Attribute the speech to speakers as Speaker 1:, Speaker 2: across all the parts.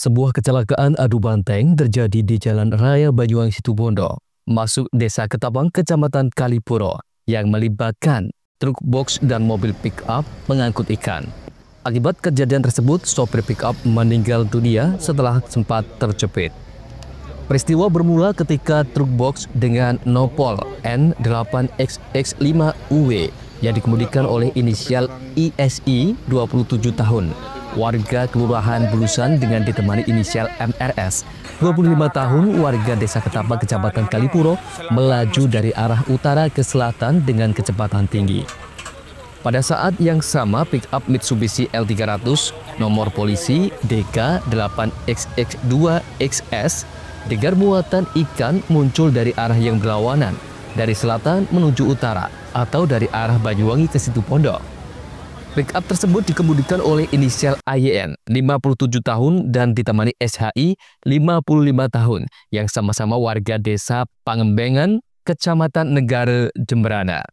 Speaker 1: Sebuah kecelakaan adu banteng terjadi di Jalan Raya Banyuwangi Situbondo, masuk Desa Ketapang, Kecamatan Kalipuro, yang melibatkan truk box dan mobil pick-up mengangkut ikan. Akibat kejadian tersebut, sopir pick-up meninggal dunia setelah sempat terjepit. Peristiwa bermula ketika truk box dengan nopol N8XX5UW yang dikemudikan oleh inisial ISI 27 tahun, warga Kelurahan Bulusan dengan ditemani inisial MRS 25 tahun, warga Desa Ketapang, Kecamatan Kalipuro, melaju dari arah utara ke selatan dengan kecepatan tinggi. Pada saat yang sama, pick-up Mitsubishi L300 nomor polisi DK8XX2XS dengan muatan ikan muncul dari arah yang berlawanan, dari selatan menuju utara atau dari arah Banyuwangi ke Situbondo. Pick-up tersebut dikemudikan oleh inisial AYN 57 tahun dan ditemani SHI 55 tahun yang sama-sama warga Desa Pangembengan, Kecamatan Negara, Jemberana.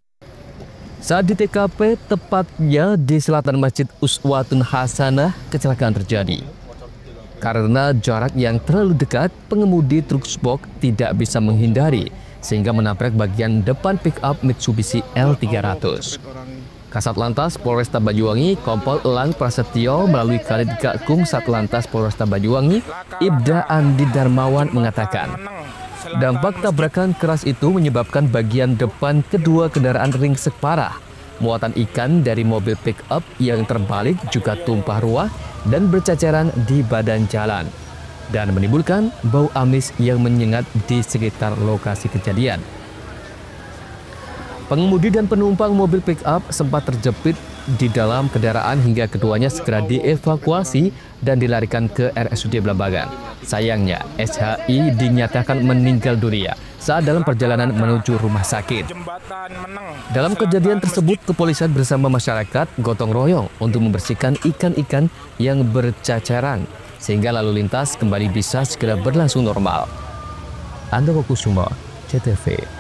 Speaker 1: Saat di TKP, tepatnya di selatan Masjid Uswatun Hasanah, kecelakaan terjadi. Karena jarak yang terlalu dekat, pengemudi truk box tidak bisa menghindari sehingga menabrak bagian depan pick-up Mitsubishi L300. Kasat Lantas Polresta Banyuwangi, Kompol Elang Prasetyo melalui Kadit Gakum Satlantas Polresta Banyuwangi, Ibda Andi Darmawan mengatakan, dampak tabrakan keras itu menyebabkan bagian depan kedua kendaraan ringsek parah. Muatan ikan dari mobil pick-up yang terbalik juga tumpah ruah dan berceceran di badan jalan dan menimbulkan bau amis yang menyengat di sekitar lokasi kejadian. Pengemudi dan penumpang mobil pick-up sempat terjepit di dalam kendaraan hingga keduanya segera dievakuasi dan dilarikan ke RSUD Blambangan. Sayangnya, SHI dinyatakan meninggal dunia saat dalam perjalanan menuju rumah sakit. Dalam kejadian tersebut, kepolisian bersama masyarakat gotong royong untuk membersihkan ikan-ikan yang bercacaran sehingga lalu lintas kembali bisa segera berlangsung normal. Andoko Kusuma, CTV.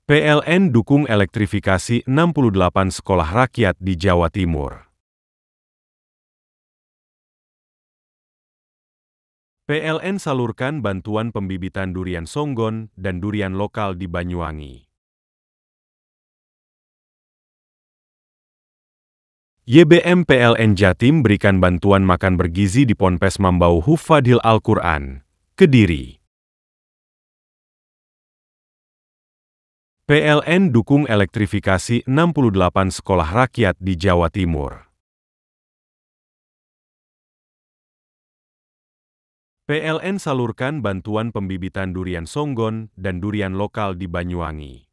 Speaker 2: PLN dukung elektrifikasi 68 sekolah rakyat di Jawa Timur. PLN salurkan bantuan pembibitan durian songgon dan durian lokal di Banyuwangi. YBM PLN Jatim berikan bantuan makan bergizi di Ponpes Mambau Hufadhil Al-Quran, Kediri. PLN dukung elektrifikasi 68 sekolah rakyat di Jawa Timur. PLN salurkan bantuan pembibitan durian songgon dan durian lokal di Banyuwangi.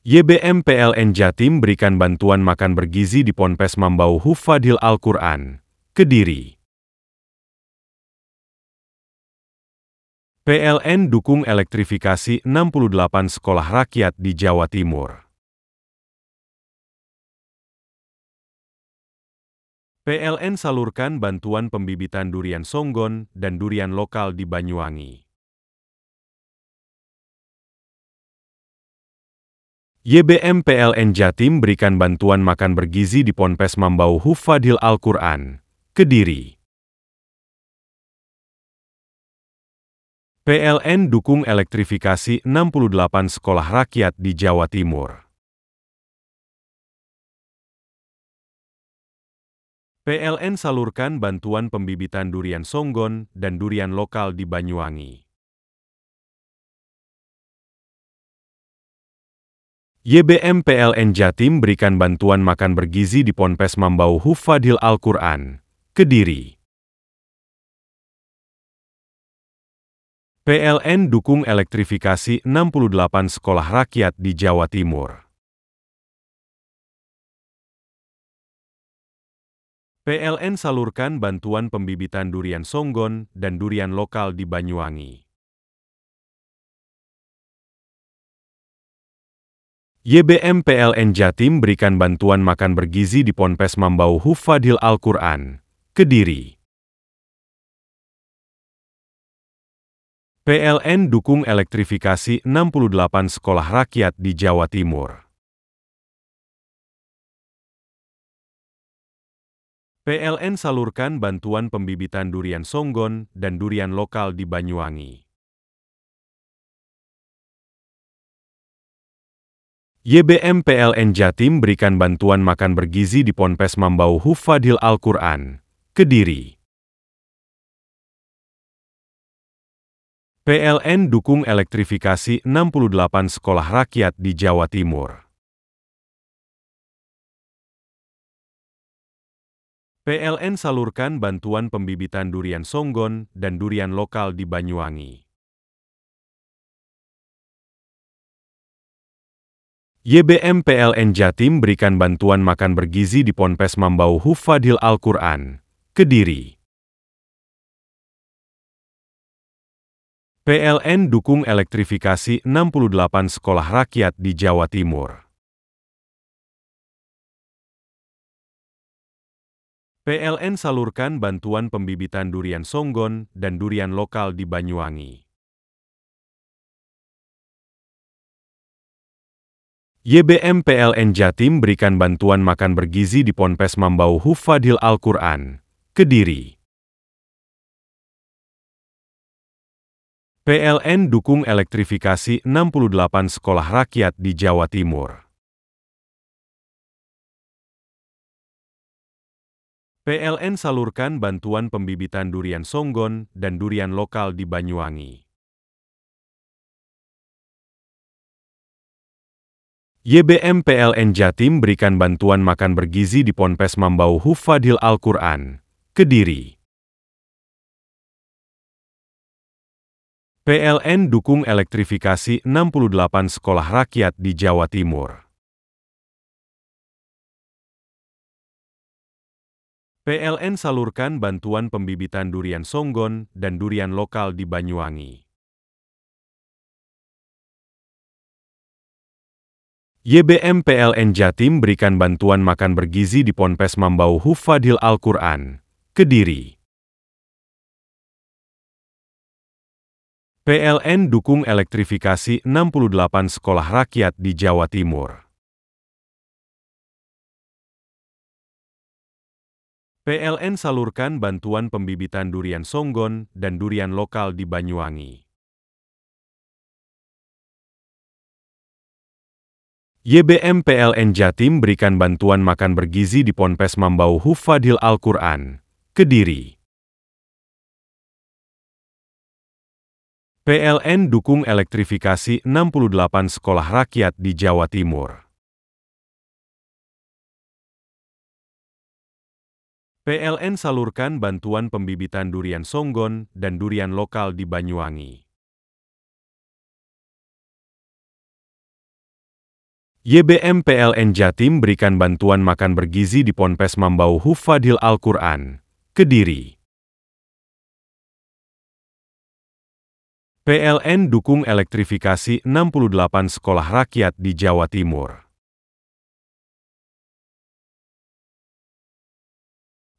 Speaker 2: YBM PLN Jatim berikan bantuan makan bergizi di Ponpes Mambau Hufadhil Al-Quran, Kediri. PLN dukung elektrifikasi 68 sekolah rakyat di Jawa Timur. PLN salurkan bantuan pembibitan durian songgon dan durian lokal di Banyuwangi. YBM PLN Jatim berikan bantuan makan bergizi di Ponpes Mambau Hufadhil Al-Quran, Kediri. PLN dukung elektrifikasi 68 sekolah rakyat di Jawa Timur. PLN salurkan bantuan pembibitan durian songgon dan durian lokal di Banyuwangi. YBM PLN Jatim berikan bantuan makan bergizi di Ponpes Mambau Hufadhil Al-Quran, Kediri. PLN dukung elektrifikasi 68 sekolah rakyat di Jawa Timur. PLN salurkan bantuan pembibitan durian songgon dan durian lokal di Banyuwangi. YBM PLN Jatim berikan bantuan makan bergizi di Ponpes Mambau Hufadhil Al-Quran, Kediri. PLN dukung elektrifikasi 68 sekolah rakyat di Jawa Timur. PLN salurkan bantuan pembibitan durian songgon dan durian lokal di Banyuwangi. YBM PLN Jatim berikan bantuan makan bergizi di Ponpes Mambau Hufadhil Al-Quran, Kediri. PLN dukung elektrifikasi 68 sekolah rakyat di Jawa Timur. PLN salurkan bantuan pembibitan durian songgon dan durian lokal di Banyuwangi. YBM PLN Jatim berikan bantuan makan bergizi di Ponpes Mambau Hufadhil Al-Quran, Kediri. PLN dukung elektrifikasi 68 sekolah rakyat di Jawa Timur. PLN salurkan bantuan pembibitan durian songgon dan durian lokal di Banyuwangi. YBM PLN Jatim berikan bantuan makan bergizi di Ponpes Mambau Hufadhil Al-Quran, Kediri. PLN dukung elektrifikasi 68 sekolah rakyat di Jawa Timur. PLN salurkan bantuan pembibitan durian songgon dan durian lokal di Banyuwangi. YBM PLN Jatim berikan bantuan makan bergizi di Ponpes Mambau Hufadhil Al-Quran, Kediri. PLN dukung elektrifikasi 68 sekolah rakyat di Jawa Timur. PLN salurkan bantuan pembibitan durian songgon dan durian lokal di Banyuwangi. YBM PLN Jatim berikan bantuan makan bergizi di Ponpes Mambau Hufadhil Al-Quran, Kediri. PLN dukung elektrifikasi 68 sekolah rakyat di Jawa Timur. PLN salurkan bantuan pembibitan durian songgon dan durian lokal di Banyuwangi. YBM PLN Jatim berikan bantuan makan bergizi di Ponpes Mambau Hufadhil Al-Quran, Kediri. PLN dukung elektrifikasi 68 sekolah rakyat di Jawa Timur. PLN salurkan bantuan pembibitan durian songgon dan durian lokal di Banyuwangi. YBM PLN Jatim berikan bantuan makan bergizi di Ponpes Mambau Hufadhil Al-Quran, Kediri. PLN dukung elektrifikasi 68 sekolah rakyat di Jawa Timur.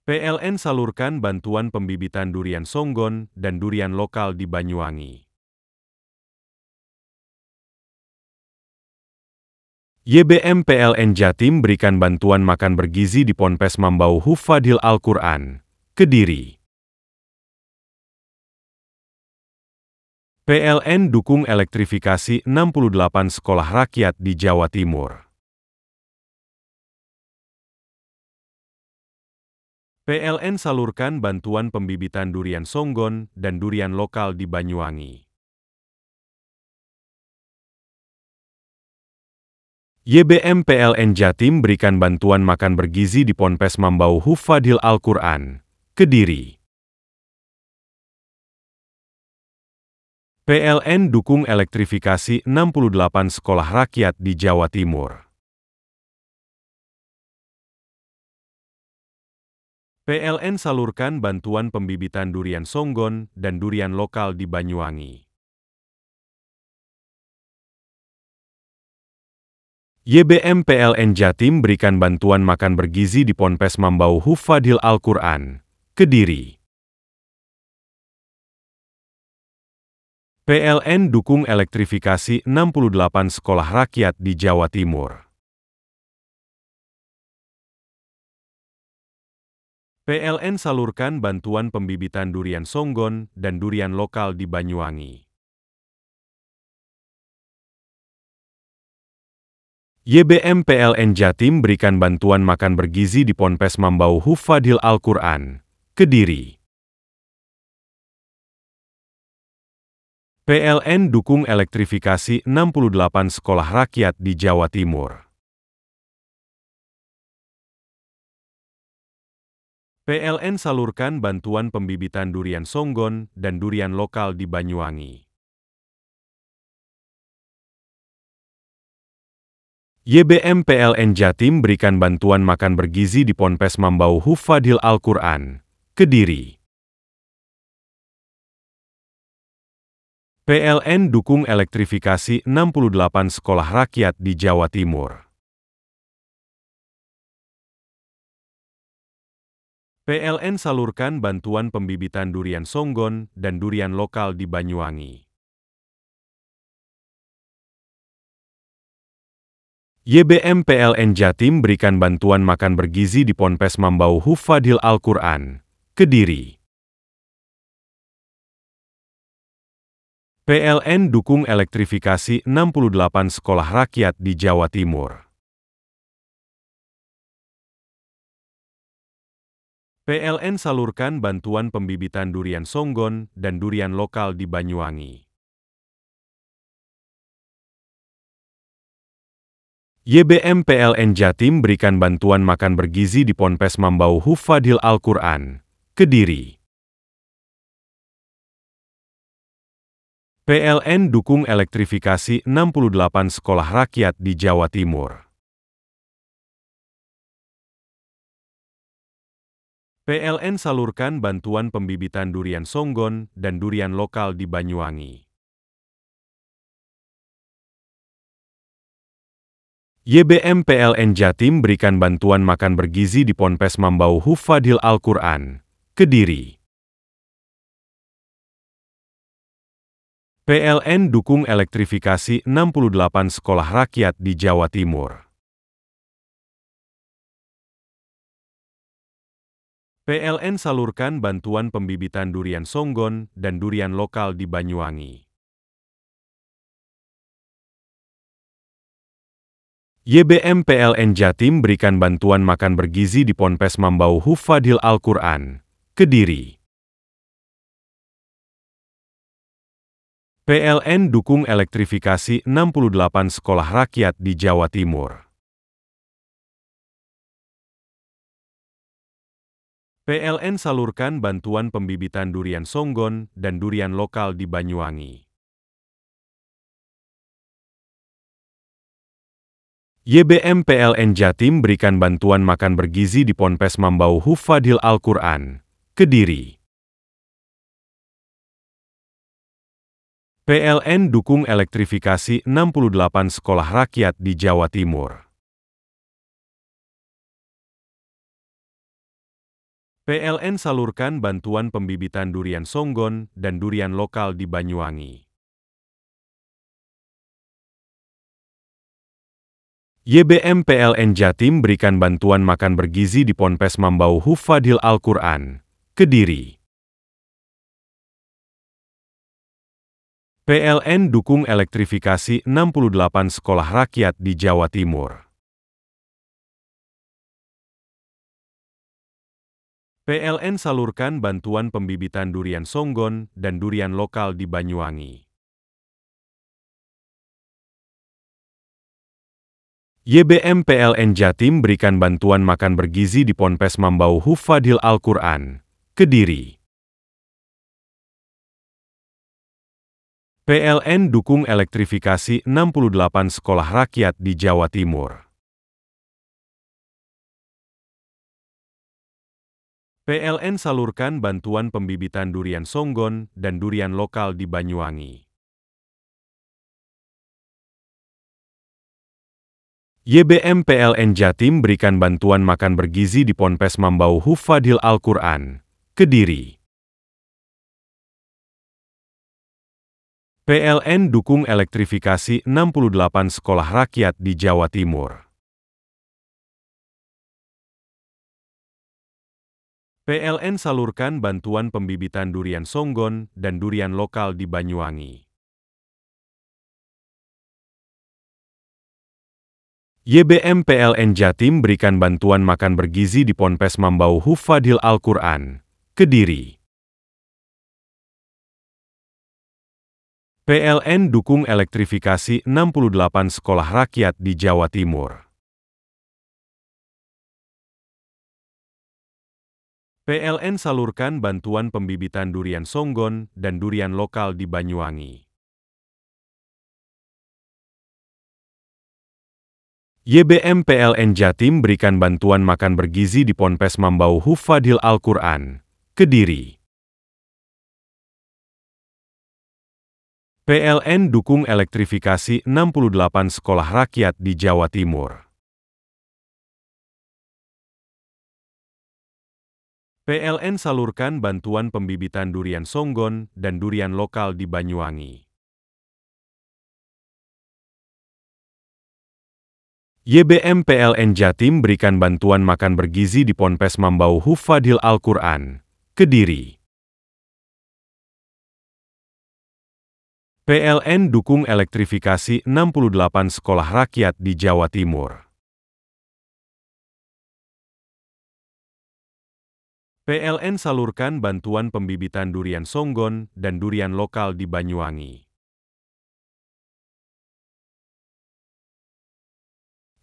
Speaker 2: PLN salurkan bantuan pembibitan durian songgon dan durian lokal di Banyuwangi. YBM PLN Jatim berikan bantuan makan bergizi di Ponpes Mambau Hufadhil Al-Quran, Kediri. PLN dukung elektrifikasi 68 sekolah rakyat di Jawa Timur. PLN salurkan bantuan pembibitan durian songgon dan durian lokal di Banyuwangi. YBM PLN Jatim berikan bantuan makan bergizi di Ponpes Mambau Hufadhil Al-Quran, Kediri. PLN dukung elektrifikasi 68 sekolah rakyat di Jawa Timur. PLN salurkan bantuan pembibitan durian songgon dan durian lokal di Banyuwangi. YBM PLN Jatim berikan bantuan makan bergizi di Ponpes Mambau Hufadhil Al-Quran, Kediri. PLN dukung elektrifikasi 68 sekolah rakyat di Jawa Timur. PLN salurkan bantuan pembibitan durian songgon dan durian lokal di Banyuwangi. YBM PLN Jatim berikan bantuan makan bergizi di Ponpes Mambau Hufadhil Al-Quran, Kediri. PLN dukung elektrifikasi 68 sekolah rakyat di Jawa Timur. PLN salurkan bantuan pembibitan durian songgon dan durian lokal di Banyuwangi. YBM PLN Jatim berikan bantuan makan bergizi di Ponpes Mambau Hufadhil Al-Quran, Kediri. PLN dukung elektrifikasi 68 sekolah rakyat di Jawa Timur. PLN salurkan bantuan pembibitan durian songgon dan durian lokal di Banyuwangi. YBM PLN Jatim berikan bantuan makan bergizi di Ponpes Mambau Hufadhil Al-Quran, Kediri. PLN dukung elektrifikasi 68 sekolah rakyat di Jawa Timur. PLN salurkan bantuan pembibitan durian songgon dan durian lokal di Banyuwangi. YBM PLN Jatim berikan bantuan makan bergizi di Ponpes Mambau Hufadhil Al-Quran, Kediri. PLN dukung elektrifikasi 68 sekolah rakyat di Jawa Timur. PLN salurkan bantuan pembibitan durian songgon dan durian lokal di Banyuwangi. YBM PLN Jatim berikan bantuan makan bergizi di Ponpes Mambau Hufadhil Al-Quran, Kediri. PLN dukung elektrifikasi 68 sekolah rakyat di Jawa Timur. PLN salurkan bantuan pembibitan durian songgon dan durian lokal di Banyuwangi. YBM PLN Jatim berikan bantuan makan bergizi di Ponpes Mambau Hufadhil Al-Quran, Kediri. PLN dukung elektrifikasi 68 sekolah rakyat di Jawa Timur. PLN salurkan bantuan pembibitan durian songgon dan durian lokal di Banyuwangi. YBM PLN Jatim berikan bantuan makan bergizi di Ponpes Mambau Hufadhil Al-Quran, Kediri. PLN dukung elektrifikasi 68 sekolah rakyat di Jawa Timur. PLN salurkan bantuan pembibitan durian songgon dan durian lokal di Banyuwangi. YBM PLN Jatim berikan bantuan makan bergizi di Ponpes Mambau Hufadhil Al-Quran, Kediri. PLN dukung elektrifikasi 68 sekolah rakyat di Jawa Timur. PLN salurkan bantuan pembibitan durian songgon dan durian lokal di Banyuwangi. YBM PLN Jatim berikan bantuan makan bergizi di Ponpes Mambau Hufadhil Al-Quran, Kediri. PLN dukung elektrifikasi 68 sekolah rakyat di Jawa Timur. PLN salurkan bantuan pembibitan durian songgon dan durian lokal di Banyuwangi. YBM PLN Jatim berikan bantuan makan bergizi di Ponpes Mambau Hufadhil Al-Quran, Kediri. PLN dukung elektrifikasi 68 sekolah rakyat di Jawa Timur. PLN salurkan bantuan pembibitan durian songgon dan durian lokal di Banyuwangi. YBM PLN Jatim berikan bantuan makan bergizi di Ponpes Mambau Hufadhil Al-Quran, Kediri. PLN dukung elektrifikasi 68 sekolah rakyat di Jawa Timur. PLN salurkan bantuan pembibitan durian songgon dan durian lokal di Banyuwangi. YBM PLN Jatim berikan bantuan makan bergizi di Ponpes Mambau Hufadhil Al-Quran, Kediri. PLN dukung elektrifikasi 68 sekolah rakyat di Jawa Timur. PLN salurkan bantuan pembibitan durian songgon dan durian lokal di Banyuwangi. YBM PLN Jatim berikan bantuan makan bergizi di Ponpes Mambau Hufadhil Al-Quran, Kediri. PLN dukung elektrifikasi 68 sekolah rakyat di Jawa Timur. PLN salurkan bantuan pembibitan durian songgon dan durian lokal di Banyuwangi.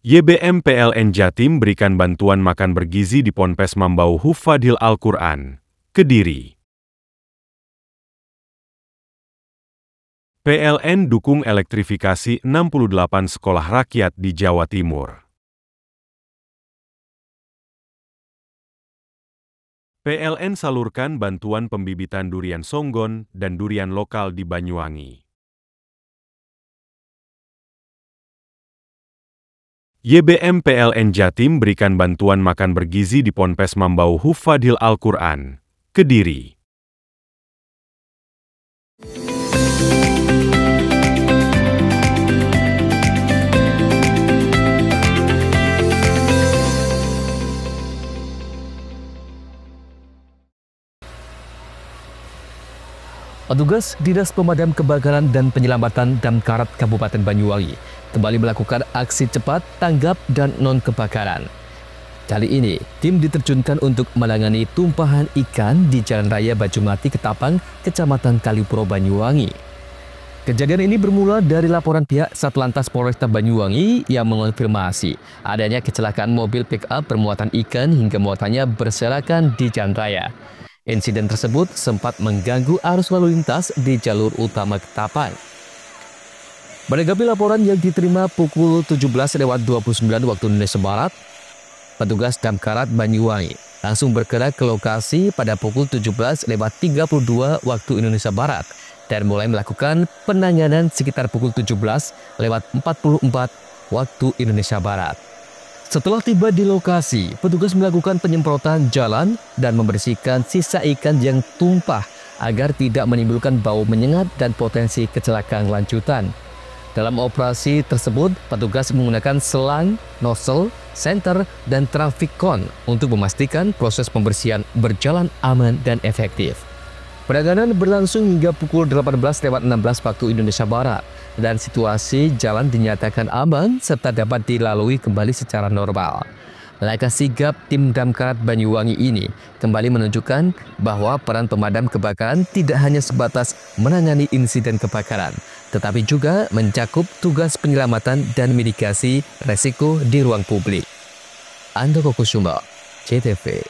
Speaker 2: YBM PLN Jatim berikan bantuan makan bergizi di Ponpes Mambau Hufadhil Al-Quran, Kediri. PLN dukung elektrifikasi 68 sekolah rakyat di Jawa Timur. PLN salurkan bantuan pembibitan durian songgon dan durian lokal di Banyuwangi. YBM PLN Jatim berikan bantuan makan bergizi di Ponpes Mambau Hufadhil Al-Quran, Kediri.
Speaker 1: Petugas Dinas Pemadam Kebakaran dan Penyelamatan Damkarat Kabupaten Banyuwangi kembali melakukan aksi cepat, tanggap, dan non-kebakaran. Kali ini, tim diterjunkan untuk menangani tumpahan ikan di Jalan Raya Bajumati Ketapang, Kecamatan Kalipuro, Banyuwangi. Kejadian ini bermula dari laporan pihak Satlantas Polresta Banyuwangi yang mengonfirmasi adanya kecelakaan mobil pick-up bermuatan ikan hingga muatannya berserakan di jalan raya. Insiden tersebut sempat mengganggu arus lalu lintas di jalur utama Ketapang. Menanggapi laporan yang diterima pukul 17.29 waktu Indonesia Barat, petugas Damkarat Banyuwangi langsung bergerak ke lokasi pada pukul 17.32 waktu Indonesia Barat dan mulai melakukan penanganan sekitar pukul 17.44 waktu Indonesia Barat. Setelah tiba di lokasi, petugas melakukan penyemprotan jalan dan membersihkan sisa ikan yang tumpah agar tidak menimbulkan bau menyengat dan potensi kecelakaan lanjutan. Dalam operasi tersebut, petugas menggunakan selang, nozzle, senter, dan traffic cone untuk memastikan proses pembersihan berjalan aman dan efektif. Penanganan berlangsung hingga pukul 18.16 waktu Indonesia Barat dan situasi jalan dinyatakan aman serta dapat dilalui kembali secara normal. Langkah sigap tim Damkarat Banyuwangi ini kembali menunjukkan bahwa peran pemadam kebakaran tidak hanya sebatas menangani insiden kebakaran, tetapi juga mencakup tugas penyelamatan dan mitigasi resiko di ruang publik. Andoko Kusuma, CTV.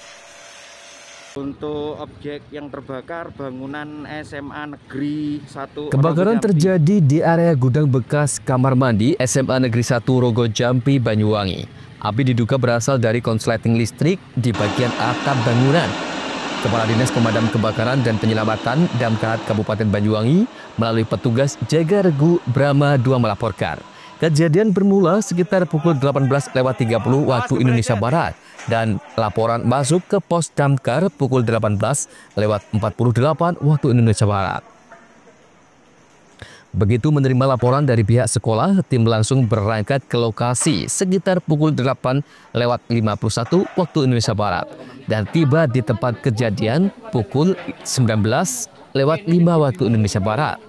Speaker 3: Untuk objek yang terbakar, bangunan SMA Negeri 1
Speaker 1: Kebakaran terjadi di area gudang bekas kamar mandi SMA Negeri 1 Rogo Jampi, Banyuwangi. Api diduga berasal dari konsleting listrik di bagian atap bangunan. Kepala Dinas Pemadam Kebakaran dan Penyelamatan Damkarat Kabupaten Banyuwangi melalui petugas Jaga Regu Brahma 2 melaporkan, Kejadian bermula sekitar pukul 18.30 waktu Indonesia Barat dan laporan masuk ke pos damkar pukul 18.48 waktu Indonesia Barat. Begitu menerima laporan dari pihak sekolah, tim langsung berangkat ke lokasi sekitar pukul 8.51 waktu Indonesia Barat dan tiba di tempat kejadian pukul 19.05 waktu Indonesia Barat.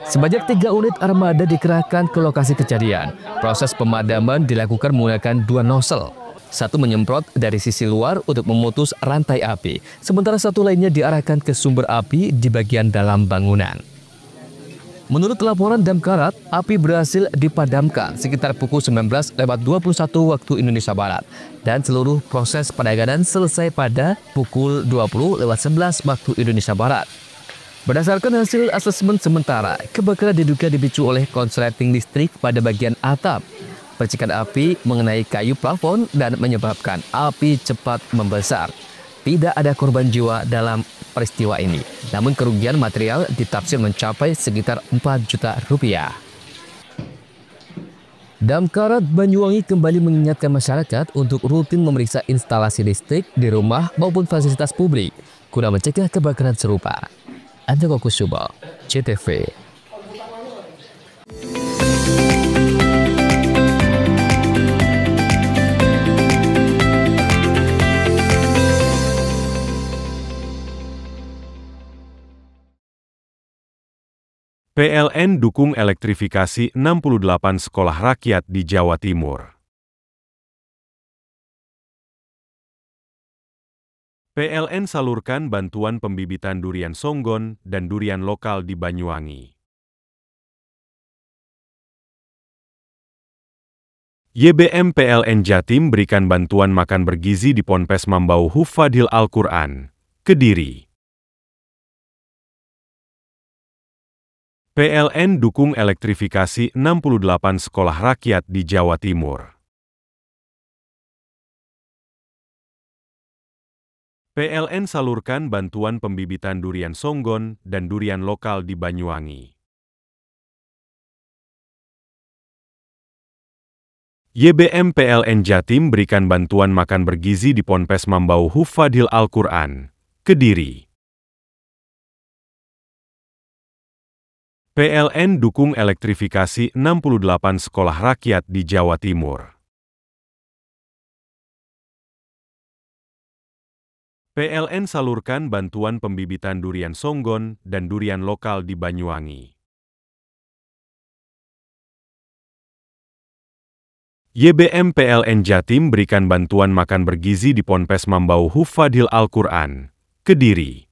Speaker 1: Sebanyak 3 unit armada dikerahkan ke lokasi kejadian. Proses pemadaman dilakukan menggunakan 2 nozzle. Satu menyemprot dari sisi luar untuk memutus rantai api, sementara satu lainnya diarahkan ke sumber api di bagian dalam bangunan. Menurut laporan Damkarat, api berhasil dipadamkan sekitar pukul 19.21 waktu Indonesia Barat dan seluruh proses penanganan selesai pada pukul 20.11 waktu Indonesia Barat. Berdasarkan hasil asesmen sementara, kebakaran diduga dipicu oleh konsleting listrik pada bagian atap. Percikan api mengenai kayu plafon dan menyebabkan api cepat membesar. Tidak ada korban jiwa dalam peristiwa ini, namun kerugian material ditafsir mencapai sekitar 4 juta rupiah. Damkarat Banyuwangi kembali mengingatkan masyarakat untuk rutin memeriksa instalasi listrik di rumah maupun fasilitas publik guna mencegah kebakaran serupa. Andoko Kusubo, CTV.
Speaker 2: PLN dukung elektrifikasi 68 sekolah rakyat di Jawa Timur. PLN salurkan bantuan pembibitan durian songgon dan durian lokal di Banyuwangi. YBM PLN Jatim berikan bantuan makan bergizi di Ponpes Mambau Hufadhil Al-Quran, Kediri. PLN dukung elektrifikasi 68 sekolah rakyat di Jawa Timur. PLN salurkan bantuan pembibitan durian songgon dan durian lokal di Banyuwangi. YBM PLN Jatim berikan bantuan makan bergizi di Ponpes Mambau Hufadhil Al-Quran, Kediri. PLN dukung elektrifikasi 68 sekolah rakyat di Jawa Timur. PLN salurkan bantuan pembibitan durian songgon dan durian lokal di Banyuwangi. YBM PLN Jatim berikan bantuan makan bergizi di Ponpes Mambau Hufadhil Al-Quran, Kediri.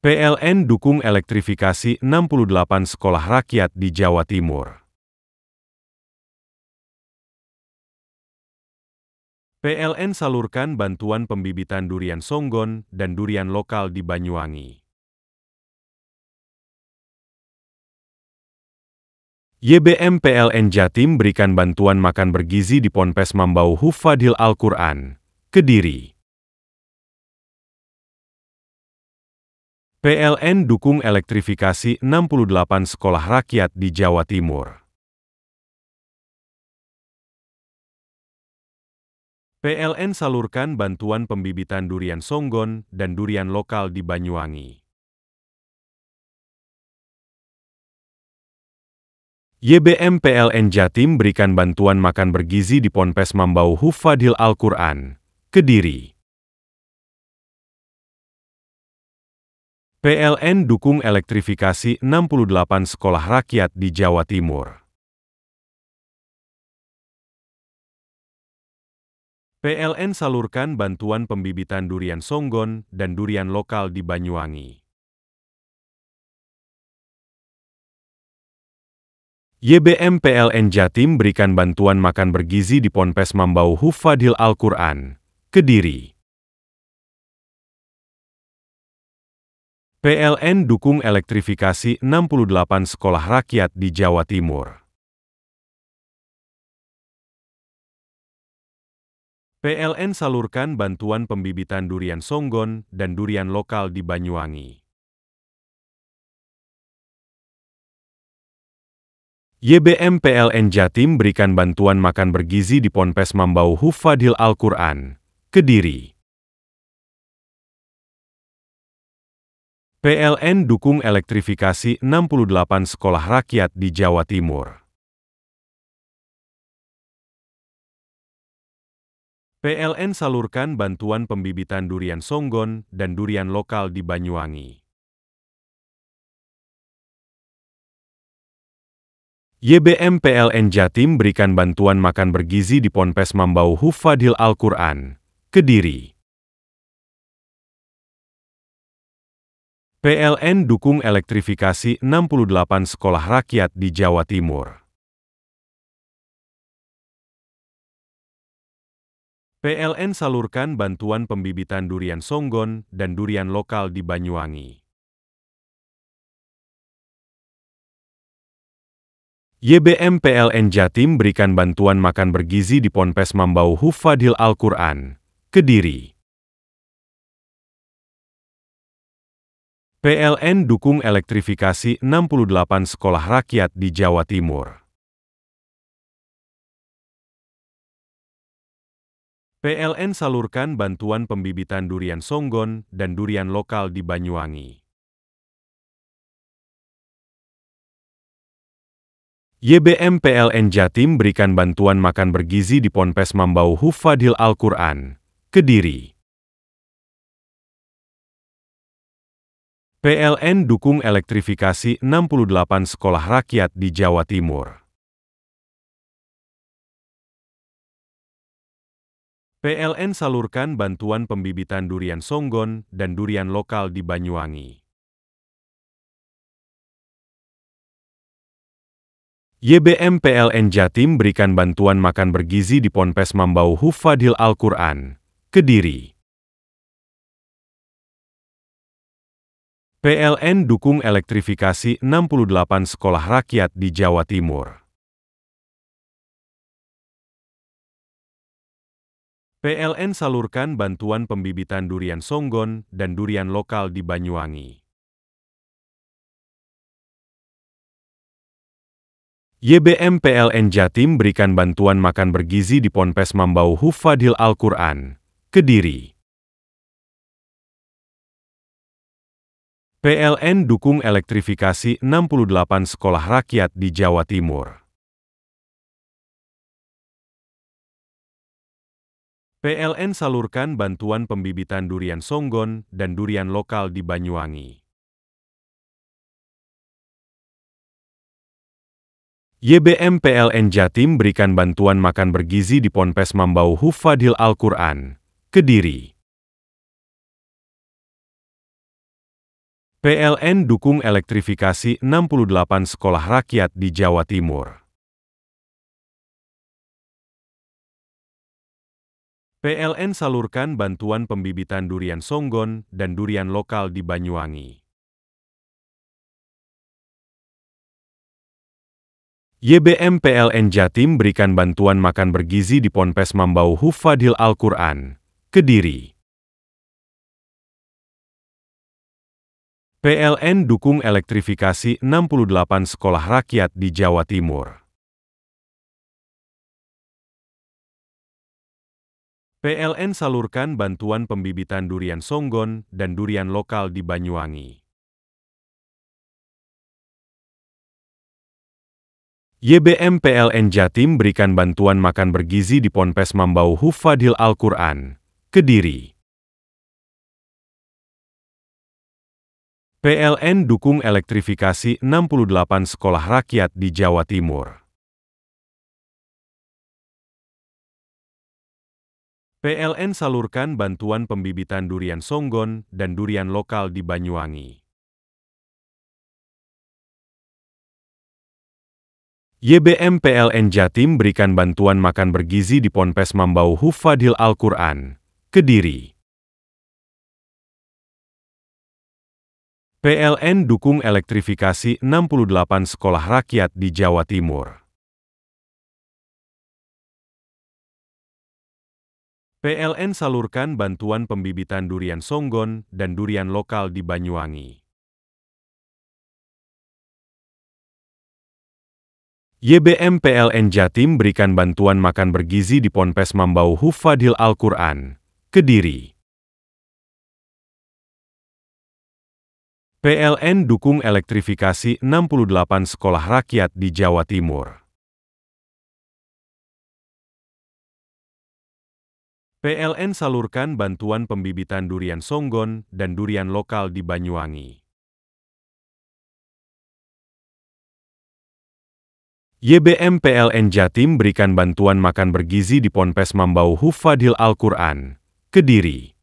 Speaker 2: PLN dukung elektrifikasi 68 sekolah rakyat di Jawa Timur. PLN salurkan bantuan pembibitan durian songgon dan durian lokal di Banyuwangi. YBM PLN Jatim berikan bantuan makan bergizi di Ponpes Mambau Hufadhil Al-Quran, Kediri. PLN dukung elektrifikasi 68 sekolah rakyat di Jawa Timur. PLN salurkan bantuan pembibitan durian songgon dan durian lokal di Banyuwangi. YBM PLN Jatim berikan bantuan makan bergizi di Ponpes Mambau Hufadhil Al-Quran, Kediri. PLN dukung elektrifikasi 68 sekolah rakyat di Jawa Timur. PLN salurkan bantuan pembibitan durian songgon dan durian lokal di Banyuwangi. YBM PLN Jatim berikan bantuan makan bergizi di Ponpes Mambau Hufadhil Al-Quran, Kediri. PLN dukung elektrifikasi 68 sekolah rakyat di Jawa Timur. PLN salurkan bantuan pembibitan durian songgon dan durian lokal di Banyuwangi. YBM PLN Jatim berikan bantuan makan bergizi di Ponpes Mambau Hufadhil Al-Quran, Kediri. PLN dukung elektrifikasi 68 sekolah rakyat di Jawa Timur. PLN salurkan bantuan pembibitan durian songgon dan durian lokal di Banyuwangi. YBM PLN Jatim berikan bantuan makan bergizi di Ponpes Mambau Hufadhil Al-Quran, Kediri. PLN dukung elektrifikasi 68 sekolah rakyat di Jawa Timur. PLN salurkan bantuan pembibitan durian songgon dan durian lokal di Banyuwangi. YBM PLN Jatim berikan bantuan makan bergizi di Ponpes Mambau Hufadhil Al-Quran, Kediri. PLN dukung elektrifikasi 68 sekolah rakyat di Jawa Timur. PLN salurkan bantuan pembibitan durian songgon dan durian lokal di Banyuwangi. YBM PLN Jatim berikan bantuan makan bergizi di Ponpes Mambau Hufadhil Al-Quran, Kediri. PLN dukung elektrifikasi 68 sekolah rakyat di Jawa Timur. PLN salurkan bantuan pembibitan durian songgon dan durian lokal di Banyuwangi. YBM PLN Jatim berikan bantuan makan bergizi di Ponpes Mambau Hufadhil Al-Quran, Kediri. PLN dukung elektrifikasi 68 sekolah rakyat di Jawa Timur. PLN salurkan bantuan pembibitan durian songgon dan durian lokal di Banyuwangi. YBM PLN Jatim berikan bantuan makan bergizi di Ponpes Mambau Hufadhil Al-Quran, Kediri. PLN dukung elektrifikasi 68 sekolah rakyat di Jawa Timur. PLN salurkan bantuan pembibitan durian songgon dan durian lokal di Banyuwangi. YBM PLN Jatim berikan bantuan makan bergizi di Ponpes Mambau Hufadhil Al-Quran, Kediri. PLN dukung elektrifikasi 68 sekolah rakyat di Jawa Timur. PLN salurkan bantuan pembibitan durian songgon dan durian lokal di Banyuwangi. YBM PLN Jatim berikan bantuan makan bergizi di Ponpes Mambau Hufadhil Al-Quran, Kediri. PLN dukung elektrifikasi 68 sekolah rakyat di Jawa Timur. PLN salurkan bantuan pembibitan durian songgon dan durian lokal di Banyuwangi. YBM PLN Jatim berikan bantuan makan bergizi di Ponpes Mambau Hufadhil Al-Quran, Kediri. PLN dukung elektrifikasi 68 sekolah rakyat di Jawa Timur. PLN salurkan bantuan pembibitan durian songgon dan durian lokal di Banyuwangi. YBM PLN Jatim berikan bantuan makan bergizi di Ponpes Mambau Hufadhil Al-Quran, Kediri. PLN dukung elektrifikasi 68 sekolah rakyat di Jawa Timur. PLN salurkan bantuan pembibitan durian songgon dan durian lokal di Banyuwangi. YBM PLN Jatim berikan bantuan makan bergizi di Ponpes Mambau Hufadhil Al-Quran, Kediri. PLN dukung elektrifikasi 68 sekolah rakyat di Jawa Timur. PLN salurkan bantuan pembibitan durian songgon dan durian lokal di Banyuwangi. YBM PLN Jatim berikan bantuan makan bergizi di Ponpes Mambau Hufadhil Al-Quran, Kediri.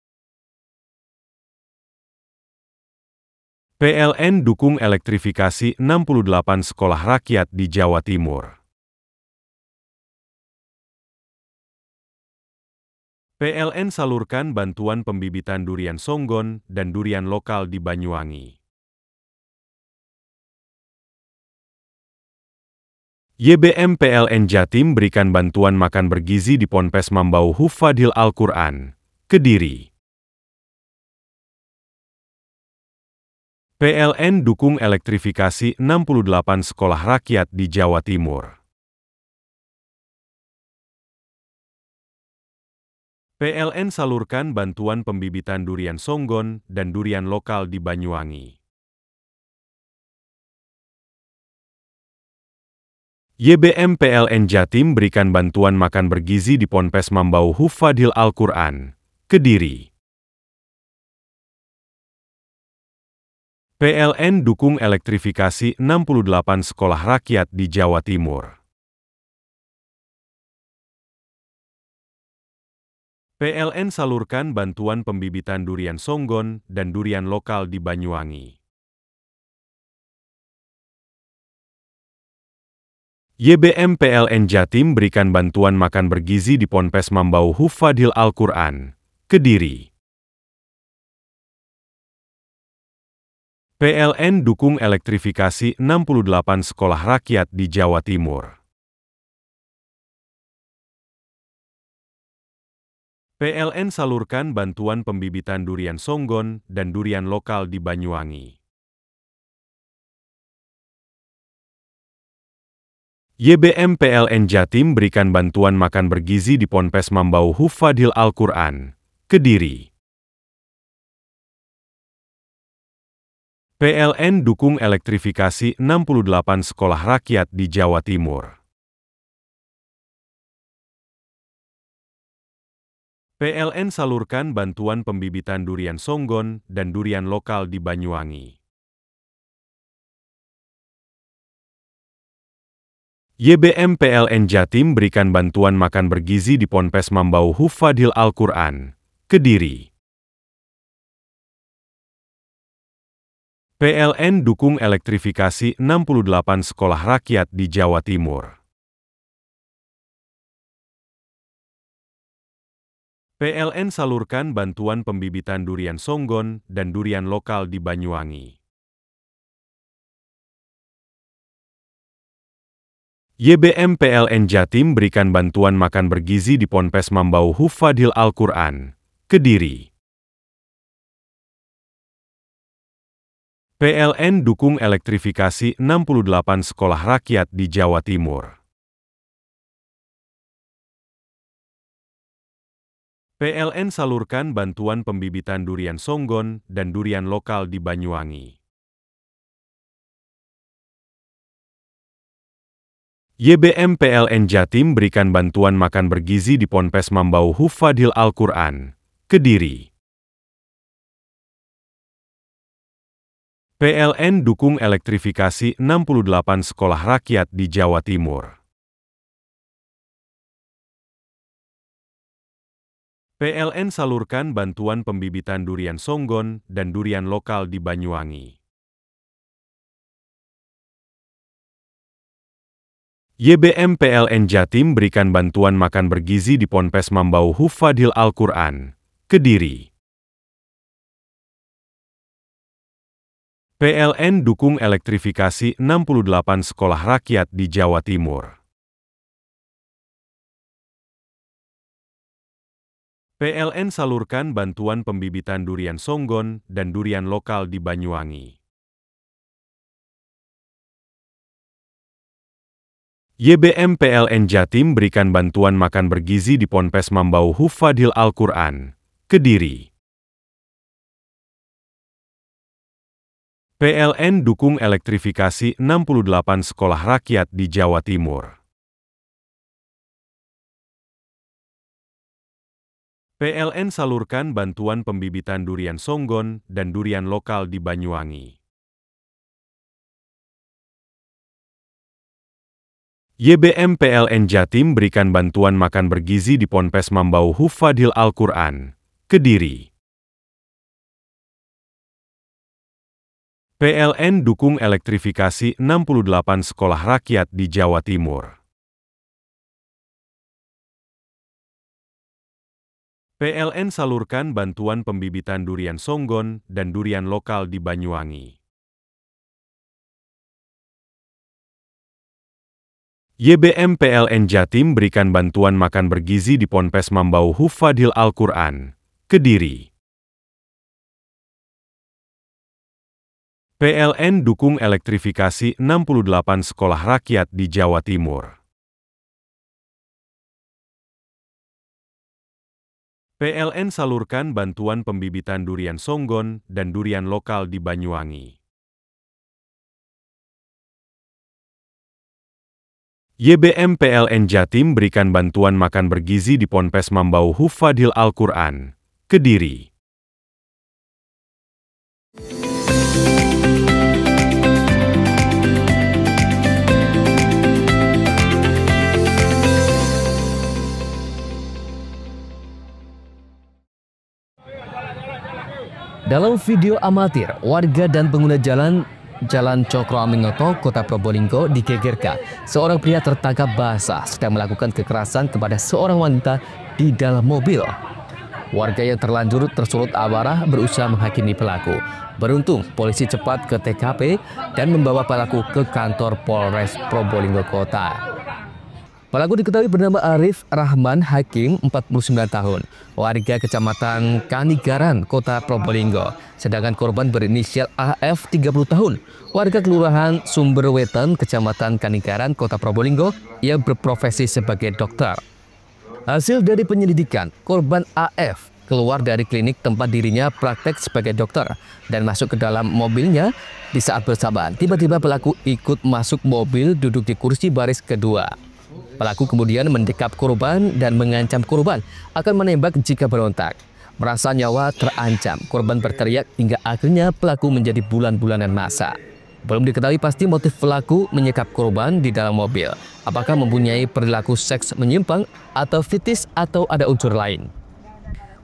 Speaker 2: PLN dukung elektrifikasi 68 sekolah rakyat di Jawa Timur. PLN salurkan bantuan pembibitan durian songgon dan durian lokal di Banyuwangi. YBM PLN Jatim berikan bantuan makan bergizi di Ponpes Mambau Hufadhil Al-Quran, Kediri. PLN dukung elektrifikasi 68 sekolah rakyat di Jawa Timur. PLN salurkan bantuan pembibitan durian songgon dan durian lokal di Banyuwangi. YBM PLN Jatim berikan bantuan makan bergizi di Ponpes Mambau Hufadhil Al-Quran, Kediri. PLN dukung elektrifikasi 68 sekolah rakyat di Jawa Timur. PLN salurkan bantuan pembibitan durian songgon dan durian lokal di Banyuwangi. YBM PLN Jatim berikan bantuan makan bergizi di Ponpes Mambau Hufadhil Al-Quran, Kediri. PLN dukung elektrifikasi 68 sekolah rakyat di Jawa Timur. PLN salurkan bantuan pembibitan durian songgon dan durian lokal di Banyuwangi. YBM PLN Jatim berikan bantuan makan bergizi di Ponpes Mambau Hufadhil Al-Quran, Kediri. PLN dukung elektrifikasi 68 sekolah rakyat di Jawa Timur. PLN salurkan bantuan pembibitan durian songgon dan durian lokal di Banyuwangi. YBM PLN Jatim berikan bantuan makan bergizi di Ponpes Mambau Hufadhil Al-Quran, Kediri. PLN dukung elektrifikasi 68 sekolah rakyat di Jawa Timur. PLN salurkan bantuan pembibitan durian songgon dan durian lokal di Banyuwangi. YBM PLN Jatim berikan bantuan makan bergizi di Ponpes Mambau Hufadhil Al-Quran, Kediri. PLN dukung elektrifikasi 68 sekolah rakyat di Jawa Timur. PLN salurkan bantuan pembibitan durian songgon dan durian lokal di Banyuwangi. YBM PLN Jatim berikan bantuan makan bergizi di Ponpes Mambau Hufadhil Al-Quran, Kediri. PLN dukung elektrifikasi 68 sekolah rakyat di Jawa Timur. PLN salurkan bantuan pembibitan durian songgon dan durian lokal di Banyuwangi. YBM PLN Jatim berikan bantuan makan bergizi di Ponpes Mambau Hufadhil Al-Quran, Kediri. PLN dukung elektrifikasi 68 sekolah rakyat di Jawa Timur. PLN salurkan bantuan pembibitan durian songgon dan durian lokal di Banyuwangi. YBM PLN Jatim berikan bantuan makan bergizi di Ponpes Mambau Hufadhil Al-Quran, Kediri. PLN dukung elektrifikasi 68 sekolah rakyat di Jawa Timur. PLN salurkan bantuan pembibitan durian songgon dan durian lokal di Banyuwangi. YBM PLN Jatim berikan bantuan makan bergizi di Ponpes Mambau Hufadhil Al-Quran, Kediri. PLN dukung elektrifikasi 68 sekolah rakyat di Jawa Timur. PLN salurkan bantuan pembibitan durian songgon dan durian lokal di Banyuwangi. YBM PLN Jatim berikan bantuan makan bergizi di Ponpes Mambau Hufadhil Al-Quran, Kediri. PLN dukung elektrifikasi 68 sekolah rakyat di Jawa Timur. PLN salurkan bantuan pembibitan durian songgon dan durian lokal di Banyuwangi. YBM PLN Jatim berikan bantuan makan bergizi di Ponpes Mambau Hufadhil Al-Quran, Kediri.
Speaker 1: Dalam video amatir, warga dan pengguna Jalan Cokro Aminoto, Kota Probolinggo digegerkan. Seorang pria tertangkap basah sedang melakukan kekerasan kepada seorang wanita di dalam mobil. Warga yang terlanjur tersulut amarah berusaha menghakimi pelaku. Beruntung, polisi cepat ke TKP dan membawa pelaku ke kantor Polres Probolinggo Kota. Pelaku diketahui bernama Arif Rahman Hakim, 49 tahun, warga Kecamatan Kanigaran, Kota Probolinggo. Sedangkan korban berinisial AF, 30 tahun, warga Kelurahan Sumberwetan, Kecamatan Kanigaran, Kota Probolinggo, yang berprofesi sebagai dokter. Hasil dari penyelidikan, korban AF keluar dari klinik tempat dirinya praktek sebagai dokter dan masuk ke dalam mobilnya. Di saat bersamaan, tiba-tiba pelaku ikut masuk mobil, duduk di kursi baris kedua. Pelaku kemudian mendekap korban dan mengancam korban akan menembak jika berontak. Merasa nyawa terancam, korban berteriak hingga akhirnya pelaku menjadi bulan-bulanan masa. Belum diketahui pasti motif pelaku menyekap korban di dalam mobil. Apakah mempunyai perilaku seks menyimpang atau fetis atau ada unsur lain.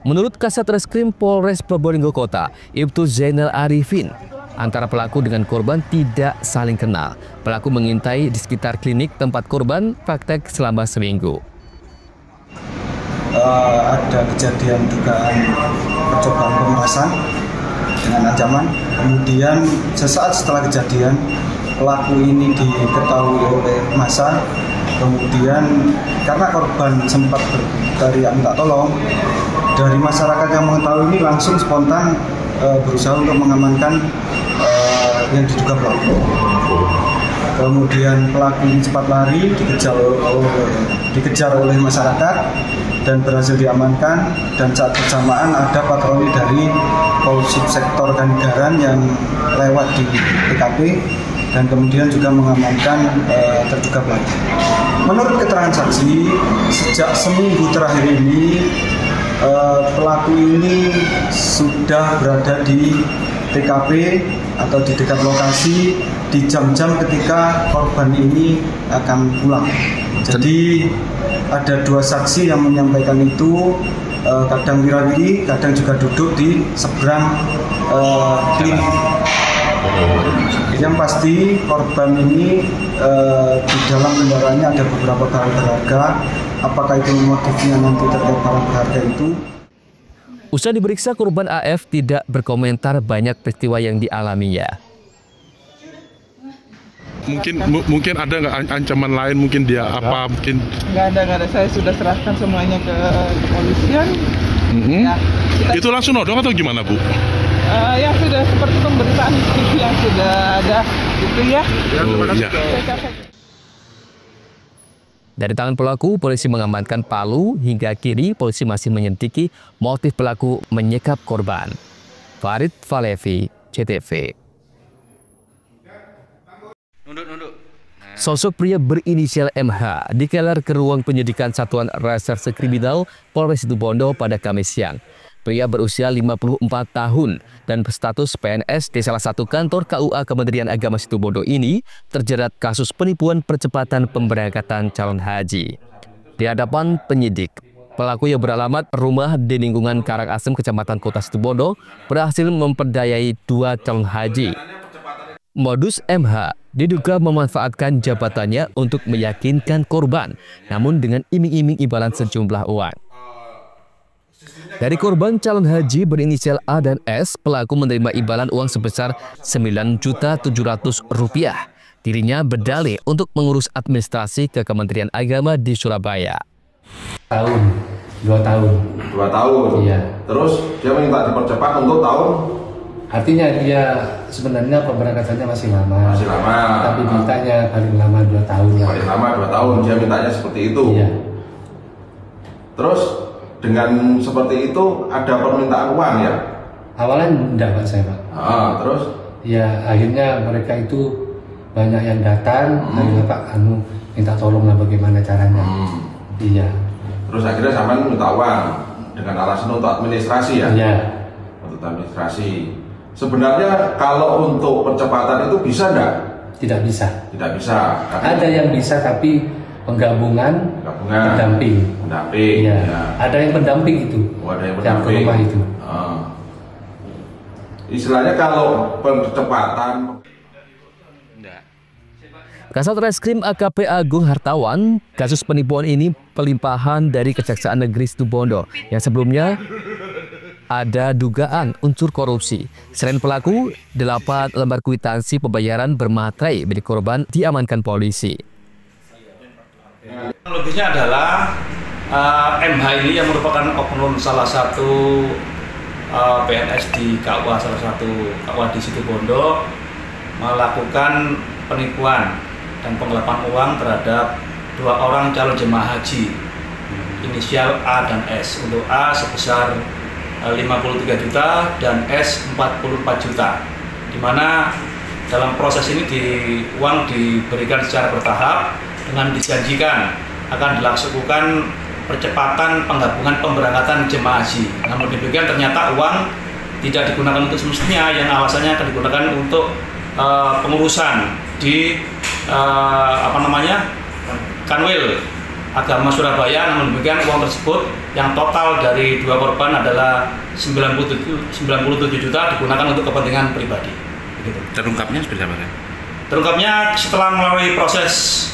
Speaker 1: Menurut Kasat Reskrim Polres Probolinggo Kota, Ibtu Zainal Arifin, antara pelaku dengan korban tidak saling kenal. Pelaku mengintai di sekitar klinik tempat korban praktek selama seminggu.
Speaker 4: Ada kejadian dugaan percobaan pemerasan dengan ancaman. Kemudian sesaat setelah kejadian, pelaku ini diketahui oleh massa. Kemudian karena korban sempat berteriak minta tolong, dari masyarakat yang mengetahui ini langsung spontan berusaha untuk mengamankan yang diduga pelaku. Kemudian pelaku ini cepat lari, dikejar oleh masyarakat dan berhasil diamankan. Dan saat bersamaan ada patroli dari Polsub Sektor Kanigaran yang lewat di TKP dan kemudian juga mengamankan terduga pelaku. Menurut keterangan saksi, sejak seminggu terakhir ini pelaku ini sudah berada di TKP atau di dekat lokasi di jam-jam ketika korban ini akan pulang. Jadi ada dua saksi yang menyampaikan itu, kadang wirawiri, kadang juga duduk di seberang klinik. Yang pasti korban ini di dalam kendaraannya ada beberapa barang berharga. Apakah itu motifnya nanti terkait barang berharga itu?
Speaker 1: Usai diperiksa, korban AF tidak berkomentar banyak peristiwa yang dialaminya.
Speaker 5: Mungkin ada nggak ancaman lain, mungkin dia apa, mungkin
Speaker 6: nggak ada. Saya sudah serahkan semuanya ke kepolisian. Ya,
Speaker 5: itu langsung nodong atau gimana, Bu?
Speaker 6: Ya sudah seperti pemberitaan TV yang sudah ada, gitu ya.
Speaker 5: Oh, iya.
Speaker 1: Dari tangan pelaku, polisi mengamankan palu, hingga kini polisi masih menyelidiki motif pelaku menyekap korban. Farid Falevi, CTV. Sosok pria berinisial MH dikelar ke ruang penyidikan Satuan Reserse Kriminal Polres Situbondo pada Kamis siang. Pria berusia 54 tahun dan berstatus PNS di salah satu kantor KUA Kementerian Agama Situbondo ini terjerat kasus penipuan percepatan pemberangkatan calon haji. Di hadapan penyidik, pelaku yang beralamat rumah di lingkungan Karangasem, Kecamatan Kota Situbondo, berhasil memperdayai 2 calon haji. Modus MH diduga memanfaatkan jabatannya untuk meyakinkan korban, namun dengan iming-iming imbalan sejumlah uang. Dari korban calon haji berinisial A dan S, pelaku menerima imbalan uang sebesar Rp9.700.000. Dirinya berdalih untuk mengurus administrasi ke Kementerian Agama di Surabaya.
Speaker 7: 2 tahun.
Speaker 8: 2 tahun?
Speaker 7: Iya.
Speaker 8: Terus dia minta dipercepat untuk tahun?
Speaker 7: Artinya dia sebenarnya pemberangkatannya masih lama.
Speaker 8: Masih lama.
Speaker 7: Tapi mintanya paling lama 2 tahun.
Speaker 8: Paling lama 2 tahun, dia mintanya seperti itu.
Speaker 7: Iya.
Speaker 8: Terus dengan seperti itu ada permintaan uang ya?
Speaker 7: Awalnya enggak Pak saya Pak.
Speaker 8: Terus?
Speaker 7: Ya akhirnya mereka itu banyak yang datang, akhirnya Pak minta tolong lah bagaimana caranya. Iya.
Speaker 8: Terus akhirnya sampean minta uang dengan alasan untuk administrasi ya?
Speaker 7: Iya.
Speaker 8: Untuk administrasi. Sebenarnya kalau untuk percepatan itu bisa enggak?
Speaker 7: Tidak bisa.
Speaker 8: Tidak bisa.
Speaker 7: Ada yang bisa tapi pendamping. Iya.
Speaker 8: Ya.
Speaker 7: Ada yang pendamping itu.
Speaker 8: Ada yang
Speaker 7: ke rumah itu.
Speaker 8: Istilahnya kalau percepatan.
Speaker 1: Kasat Reskrim AKP Agung Hartawan, kasus penipuan ini pelimpahan dari Kejaksaan Negeri Situbondo yang sebelumnya ada dugaan unsur korupsi. Selain pelaku, 8 lembar kwitansi pembayaran bermaterai milik korban diamankan polisi.
Speaker 9: Lebihnya adalah MH ini yang merupakan oknum salah satu PNS di KUA, salah satu KUA di Situbondo, melakukan penipuan dan penggelapan uang terhadap 2 orang calon jemaah haji inisial A dan S. Untuk A sebesar 53 juta dan S 44 juta, di mana dalam proses ini uang diberikan secara bertahap dengan dijanjikan akan dilakukan percepatan penggabungan pemberangkatan jemaah haji. Namun demikian ternyata uang tidak digunakan untuk semestinya, yang alasannya akan digunakan untuk pengurusan di Kanwil Agama Surabaya. Namun demikian uang tersebut yang total dari 2 korban adalah 97 juta digunakan untuk kepentingan pribadi. Begitu.
Speaker 10: Terungkapnya seperti apa?
Speaker 9: Terungkapnya setelah melalui proses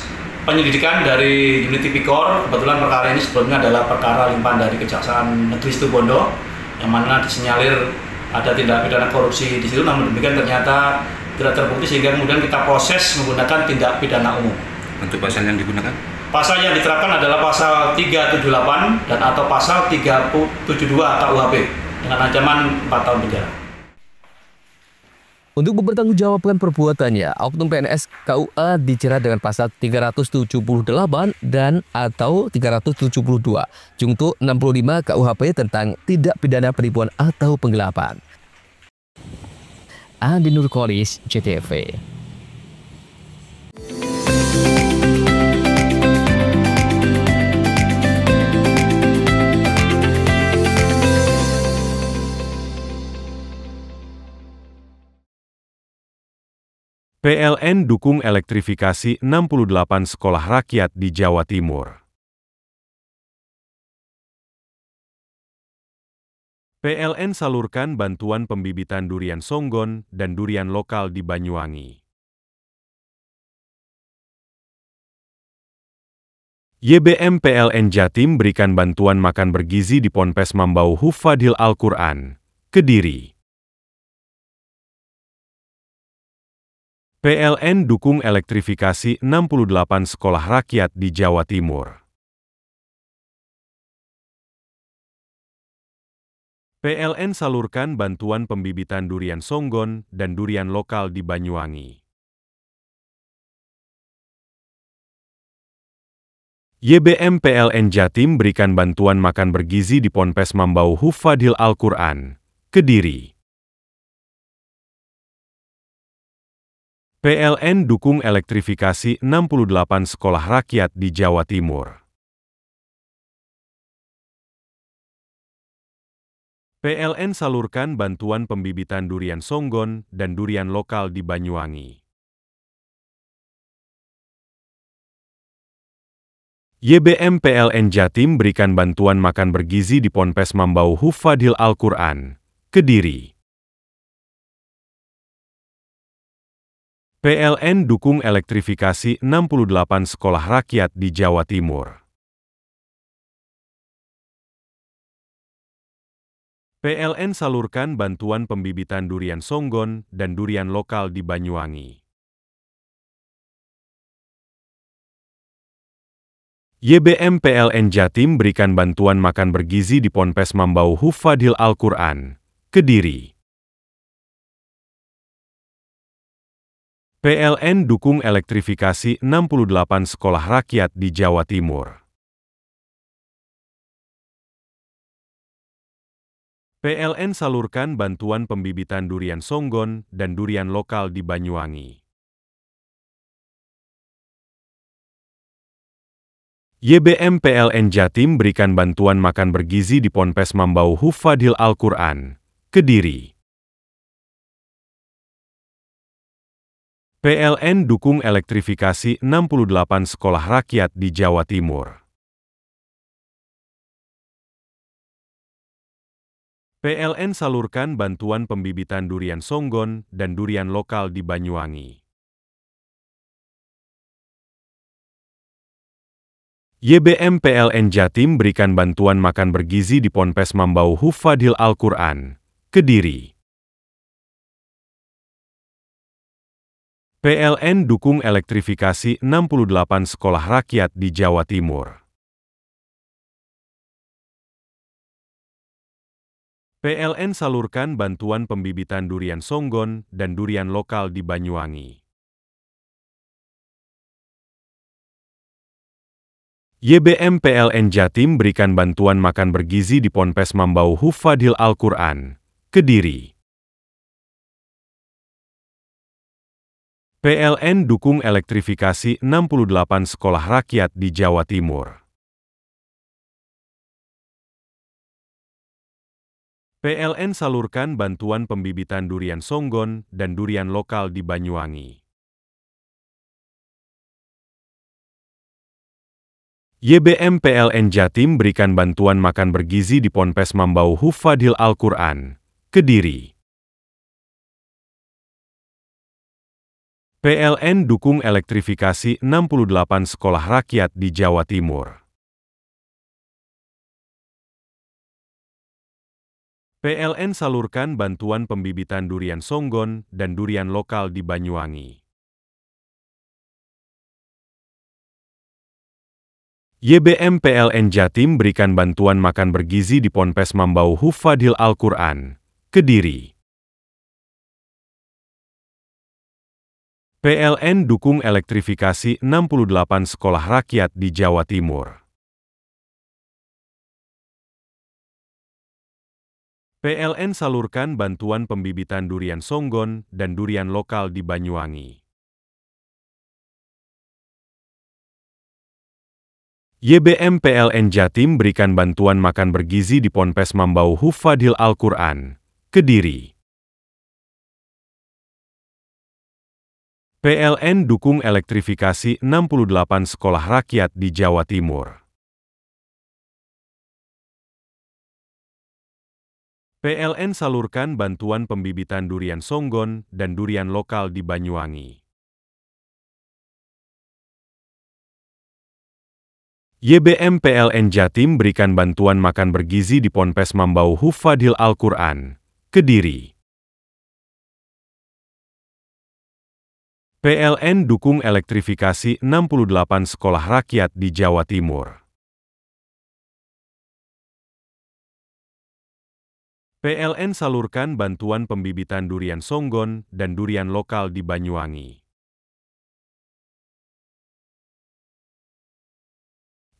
Speaker 9: penyelidikan dari unit tipikor. Kebetulan perkara ini sebelumnya adalah perkara limpahan dari Kejaksaan Negeri Situbondo, yang mana disinyalir ada tindak pidana korupsi di situ. Namun demikian ternyata tidak terbukti, sehingga kemudian kita proses menggunakan tindak pidana umum.
Speaker 10: Untuk pasal yang digunakan?
Speaker 9: Pasal yang diterapkan adalah pasal 378 dan atau pasal 372 KUHP dengan ancaman 4 tahun penjara.
Speaker 1: Untuk mempertanggungjawabkan perbuatannya, oknum PNS KUA dijerat dengan pasal 378 dan atau 372 Junto 65 KUHP tentang tindak pidana penipuan atau penggelapan. Andi Nurkolis, CTV.
Speaker 2: PLN dukung elektrifikasi 68 sekolah rakyat di Jawa Timur. PLN salurkan bantuan pembibitan durian songgon dan durian lokal di Banyuwangi. YBM PLN Jatim berikan bantuan makan bergizi di Ponpes Mambau Hufadhil Al-Quran, Kediri. PLN dukung elektrifikasi 68 sekolah rakyat di Jawa Timur. PLN salurkan bantuan pembibitan durian songgon dan durian lokal di Banyuwangi. YBM PLN Jatim berikan bantuan makan bergizi di Ponpes Mambau Hufadhil Al-Quran, Kediri. PLN dukung elektrifikasi 68 sekolah rakyat di Jawa Timur. PLN salurkan bantuan pembibitan durian songgon dan durian lokal di Banyuwangi. YBM PLN Jatim berikan bantuan makan bergizi di Ponpes Mambau Hufadhil Al-Quran, Kediri. PLN dukung elektrifikasi 68 sekolah rakyat di Jawa Timur. PLN salurkan bantuan pembibitan durian songgon dan durian lokal di Banyuwangi. YBM PLN Jatim berikan bantuan makan bergizi di Ponpes Mambau Hufadhil Al-Quran, Kediri. PLN dukung elektrifikasi 68 sekolah rakyat di Jawa Timur. PLN salurkan bantuan pembibitan durian songgon dan durian lokal di Banyuwangi. YBM PLN Jatim berikan bantuan makan bergizi di Ponpes Mambau Hufadhil Al-Quran, Kediri. PLN dukung elektrifikasi 68 sekolah rakyat di Jawa Timur. PLN salurkan bantuan pembibitan durian songgon dan durian lokal di Banyuwangi. YBM PLN Jatim berikan bantuan makan bergizi di Ponpes Mambau Hufadhil Al-Quran, Kediri. PLN dukung elektrifikasi 68 sekolah rakyat di Jawa Timur. PLN salurkan bantuan pembibitan durian songgon dan durian lokal di Banyuwangi. YBM PLN Jatim berikan bantuan makan bergizi di Ponpes Mambau Hufadhil Al-Quran, Kediri. PLN dukung elektrifikasi 68 sekolah rakyat di Jawa Timur. PLN salurkan bantuan pembibitan durian songgon dan durian lokal di Banyuwangi. YBM PLN Jatim berikan bantuan makan bergizi di Ponpes Mambau Hufadhil Al-Quran, Kediri. PLN dukung elektrifikasi 68 sekolah rakyat di Jawa Timur. PLN salurkan bantuan pembibitan durian songgon dan durian lokal di Banyuwangi. YBM PLN Jatim berikan bantuan makan bergizi di Ponpes Mambau Hufadhil Al-Quran, Kediri. PLN dukung elektrifikasi 68 sekolah rakyat di Jawa Timur. PLN salurkan bantuan pembibitan durian songgon dan durian lokal di Banyuwangi. YBM PLN Jatim berikan bantuan makan bergizi di Ponpes Mambau Hufadhil Al-Quran, Kediri. PLN dukung elektrifikasi 68 sekolah rakyat di Jawa Timur. PLN salurkan bantuan pembibitan durian songgon dan durian lokal di Banyuwangi. YBM PLN Jatim berikan bantuan makan bergizi di Ponpes Mambau Hufadhil Al-Quran, Kediri. PLN dukung elektrifikasi 68 sekolah rakyat di Jawa Timur. PLN salurkan bantuan pembibitan durian songgon dan durian lokal di Banyuwangi.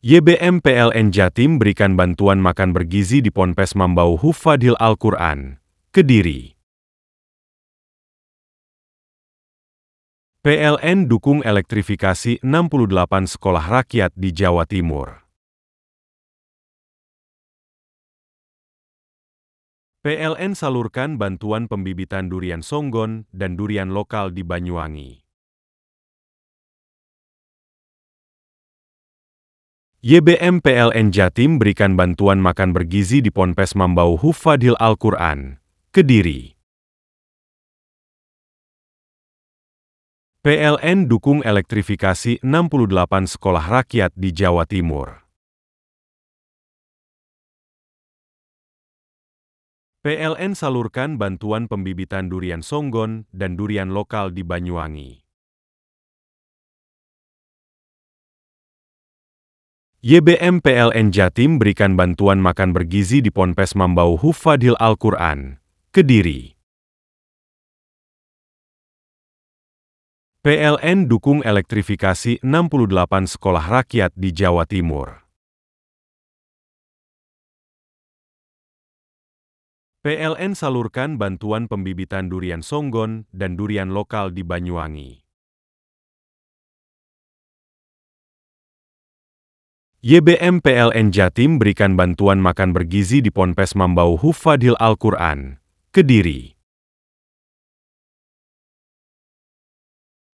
Speaker 2: YBM PLN Jatim berikan bantuan makan bergizi di Ponpes Mambau Hufadhil Al-Quran, Kediri. PLN dukung elektrifikasi 68 sekolah rakyat di Jawa Timur. PLN salurkan bantuan pembibitan durian songgon dan durian lokal di Banyuwangi. YBM PLN Jatim berikan bantuan makan bergizi di Ponpes Mambau Hufadhil Al-Quran, Kediri. PLN dukung elektrifikasi 68 sekolah rakyat di Jawa Timur. PLN salurkan bantuan pembibitan durian songgon dan durian lokal di Banyuwangi. YBM PLN Jatim berikan bantuan makan bergizi di Ponpes Mambau Hufadhil Al-Quran, Kediri. PLN dukung elektrifikasi 68 sekolah rakyat di Jawa Timur. PLN salurkan bantuan pembibitan durian songgon dan durian lokal di Banyuwangi. YBM PLN Jatim berikan bantuan makan bergizi di Ponpes Mambau Hufadhil Al-Quran, Kediri.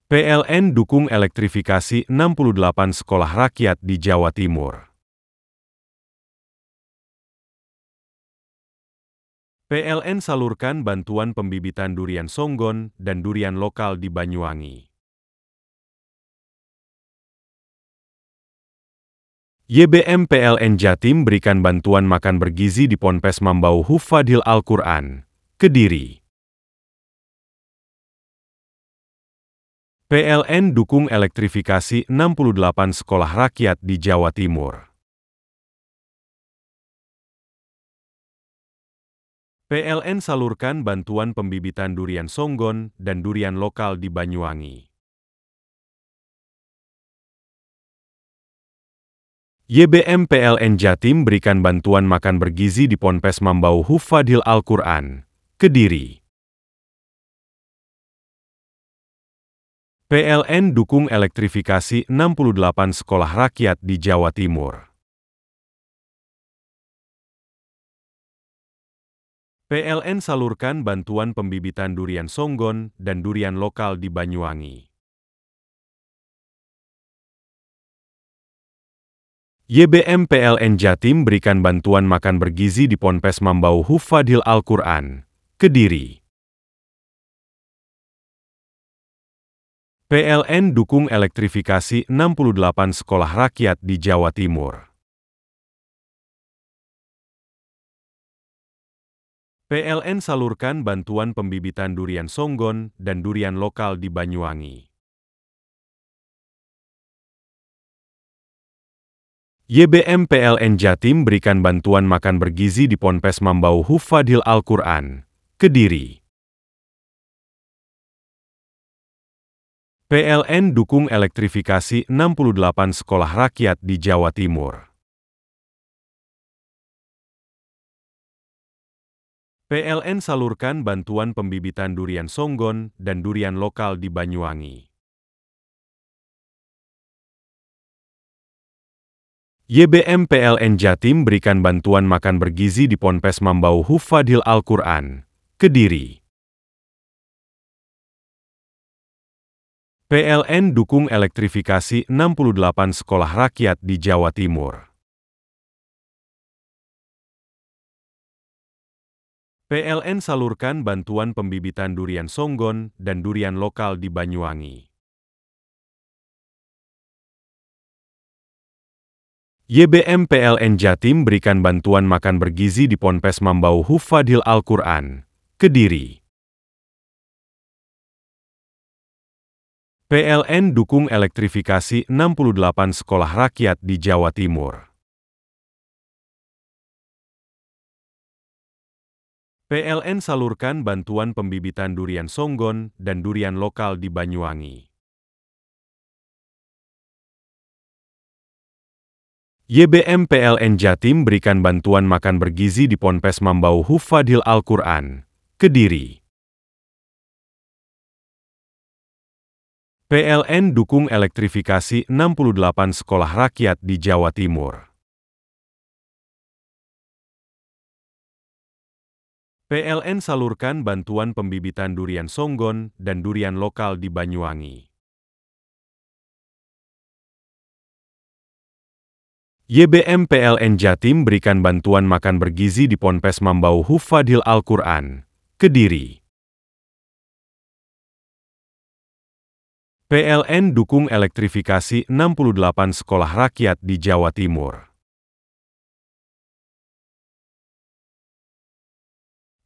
Speaker 2: PLN dukung elektrifikasi 68 sekolah rakyat di Jawa Timur. PLN salurkan bantuan pembibitan durian songgon dan durian lokal di Banyuwangi. YBM PLN Jatim berikan bantuan makan bergizi di Ponpes Mambau Hufadhil Al-Quran, Kediri. PLN dukung elektrifikasi 68 sekolah rakyat di Jawa Timur. PLN salurkan bantuan pembibitan durian songgon dan durian lokal di Banyuwangi. YBM PLN Jatim berikan bantuan makan bergizi di Ponpes Mambau Hufadhil Al-Quran, Kediri. PLN dukung elektrifikasi 68 sekolah rakyat di Jawa Timur. PLN salurkan bantuan pembibitan durian songgon dan durian lokal di Banyuwangi. YBM PLN Jatim berikan bantuan makan bergizi di Ponpes Mambau Hufadhil Al-Quran, Kediri. PLN dukung elektrifikasi 68 sekolah rakyat di Jawa Timur. PLN salurkan bantuan pembibitan durian songgon dan durian lokal di Banyuwangi. YBM PLN Jatim berikan bantuan makan bergizi di Ponpes Mambau Hufadhil Al-Quran, Kediri. PLN dukung elektrifikasi 68 sekolah rakyat di Jawa Timur. PLN salurkan bantuan pembibitan durian songgon dan durian lokal di Banyuwangi. YBM PLN Jatim berikan bantuan makan bergizi di Ponpes Mambau Hufadhil Al-Quran, Kediri. PLN dukung elektrifikasi 68 sekolah rakyat di Jawa Timur. PLN salurkan bantuan pembibitan durian songgon dan durian lokal di Banyuwangi. YBM PLN Jatim berikan bantuan makan bergizi di Ponpes Mambau Hufadhil Al-Quran, Kediri. PLN dukung elektrifikasi 68 sekolah rakyat di Jawa Timur. PLN salurkan bantuan pembibitan durian songgon dan durian lokal di Banyuwangi. YBM PLN Jatim berikan bantuan makan bergizi di Ponpes Mambau Hufadhil Al-Quran, Kediri. PLN dukung elektrifikasi 68 sekolah rakyat di Jawa Timur. PLN salurkan bantuan pembibitan durian songgon dan durian lokal di Banyuwangi. YBM PLN Jatim berikan bantuan makan bergizi di Ponpes Mambau Hufadhil Al-Quran, Kediri. PLN dukung elektrifikasi 68 sekolah rakyat di Jawa Timur.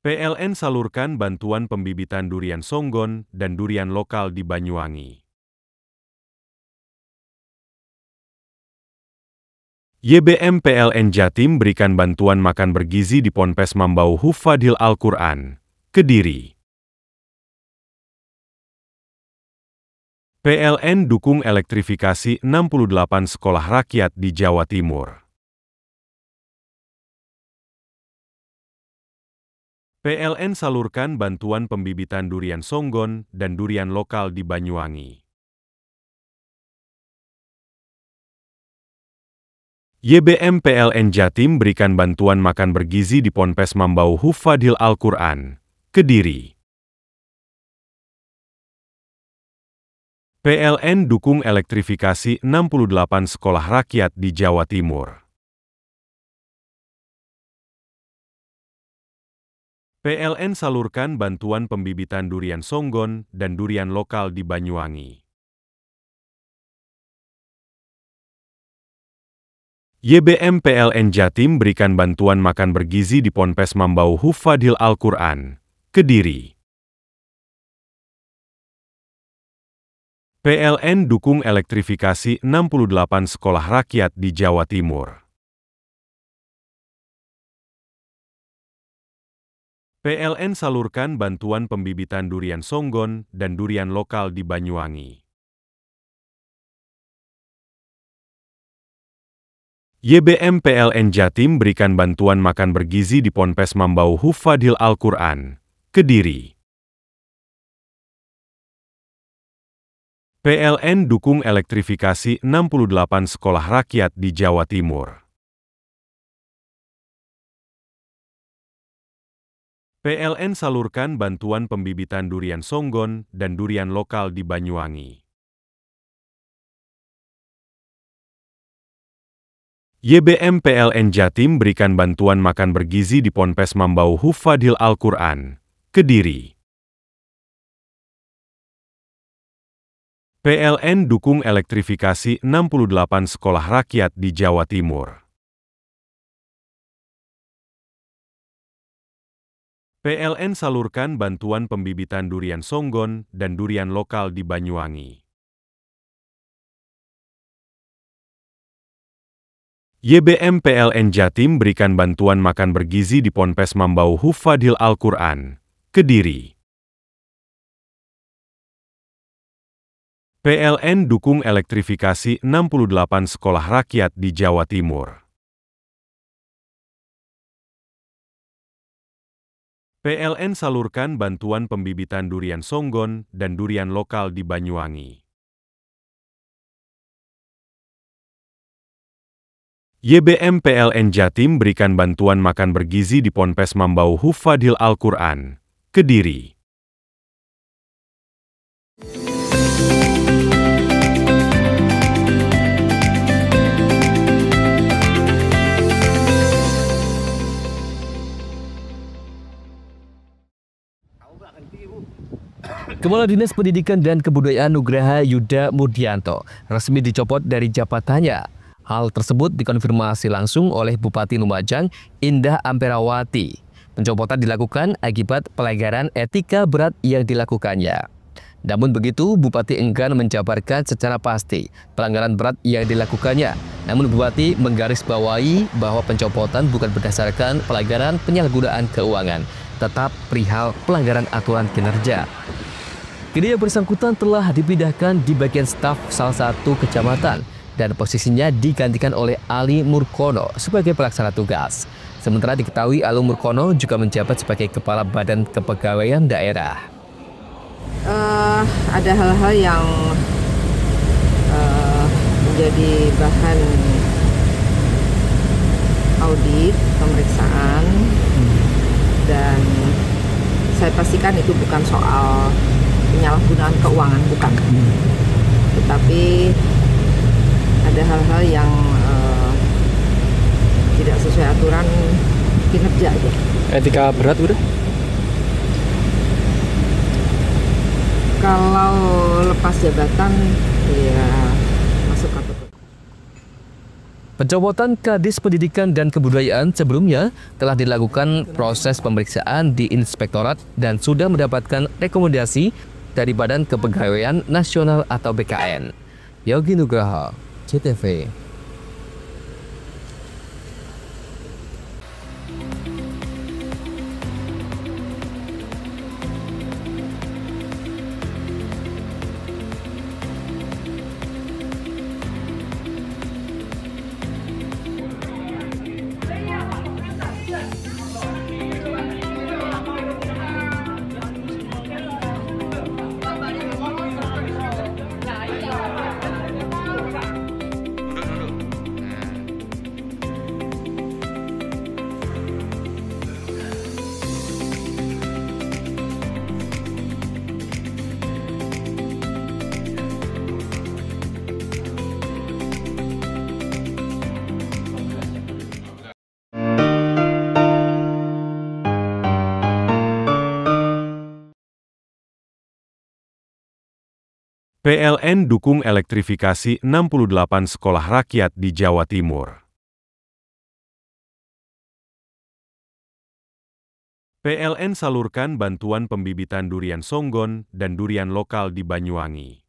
Speaker 2: PLN salurkan bantuan pembibitan durian songgon dan durian lokal di Banyuwangi. YBM PLN Jatim berikan bantuan makan bergizi di Ponpes Mambau Hufadhil Al-Quran, Kediri. PLN dukung elektrifikasi 68 sekolah rakyat di Jawa Timur. PLN salurkan bantuan pembibitan durian songgon dan durian lokal di Banyuwangi. YBM PLN Jatim berikan bantuan makan bergizi di Ponpes Mambau Hufadhil Al-Quran, Kediri. PLN dukung elektrifikasi 68 sekolah rakyat di Jawa Timur. PLN salurkan bantuan pembibitan durian songgon dan durian lokal di Banyuwangi. YBM PLN Jatim berikan bantuan makan bergizi di Ponpes Mambau Hufadhil Al-Quran, Kediri. PLN dukung elektrifikasi 68 sekolah rakyat di Jawa Timur. PLN salurkan bantuan pembibitan durian songgon dan durian lokal di Banyuwangi. YBM PLN Jatim berikan bantuan makan bergizi di Ponpes Mambau Hufadhil Al-Quran, Kediri. PLN dukung elektrifikasi 68 sekolah rakyat di Jawa Timur. PLN salurkan bantuan pembibitan durian songgon dan durian lokal di Banyuwangi. YBM PLN Jatim berikan bantuan makan bergizi di Ponpes Mambau Hufadhil Al-Quran, Kediri. PLN dukung elektrifikasi 68 sekolah rakyat di Jawa Timur. PLN salurkan bantuan pembibitan durian songgon dan durian lokal di Banyuwangi. YBM PLN Jatim berikan bantuan makan bergizi di Ponpes Mambau Hufadhil Al-Quran, Kediri. PLN dukung elektrifikasi 68 sekolah rakyat di Jawa Timur. PLN salurkan bantuan pembibitan durian songgon dan durian lokal di Banyuwangi. YBM PLN Jatim berikan bantuan makan bergizi di Ponpes Mambau Hufadhil Al-Quran, Kediri.
Speaker 1: Kepala Dinas Pendidikan dan Kebudayaan Nugraha Yuda Murdianto resmi dicopot dari jabatannya. Hal tersebut dikonfirmasi langsung oleh Bupati Lumajang, Indah Amperawati. Pencopotan dilakukan akibat pelanggaran etika berat yang dilakukannya. Namun begitu, Bupati enggan menjabarkan secara pasti pelanggaran berat yang dilakukannya. Namun Bupati menggarisbawahi bahwa pencopotan bukan berdasarkan pelanggaran penyalahgunaan keuangan, tetap perihal pelanggaran aturan kinerja. Kini yang bersangkutan telah dipindahkan di bagian staf salah satu kecamatan dan posisinya digantikan oleh Ali Murkono sebagai pelaksana tugas. Sementara diketahui Ali Murkono juga menjabat sebagai Kepala Badan Kepegawaian Daerah.
Speaker 11: Ada hal-hal yang menjadi bahan audit, pemeriksaan, dan saya pastikan itu bukan soal penyalahgunaan keuangan, bukan. Tetapi ada hal-hal yang tidak sesuai aturan kinerja aja.
Speaker 12: Etika berat udah?
Speaker 11: Kalau lepas jabatan, ya masuk kategori.
Speaker 1: Pencopotan Kadis Pendidikan dan Kebudayaan sebelumnya telah dilakukan proses pemeriksaan di Inspektorat dan sudah mendapatkan rekomendasi dari Badan Kepegawaian Nasional atau BKN. Yogi Nugraha, CTV.
Speaker 2: PLN dukung elektrifikasi 68 sekolah rakyat di Jawa Timur. PLN salurkan bantuan pembibitan durian songgon dan durian lokal di Banyuwangi.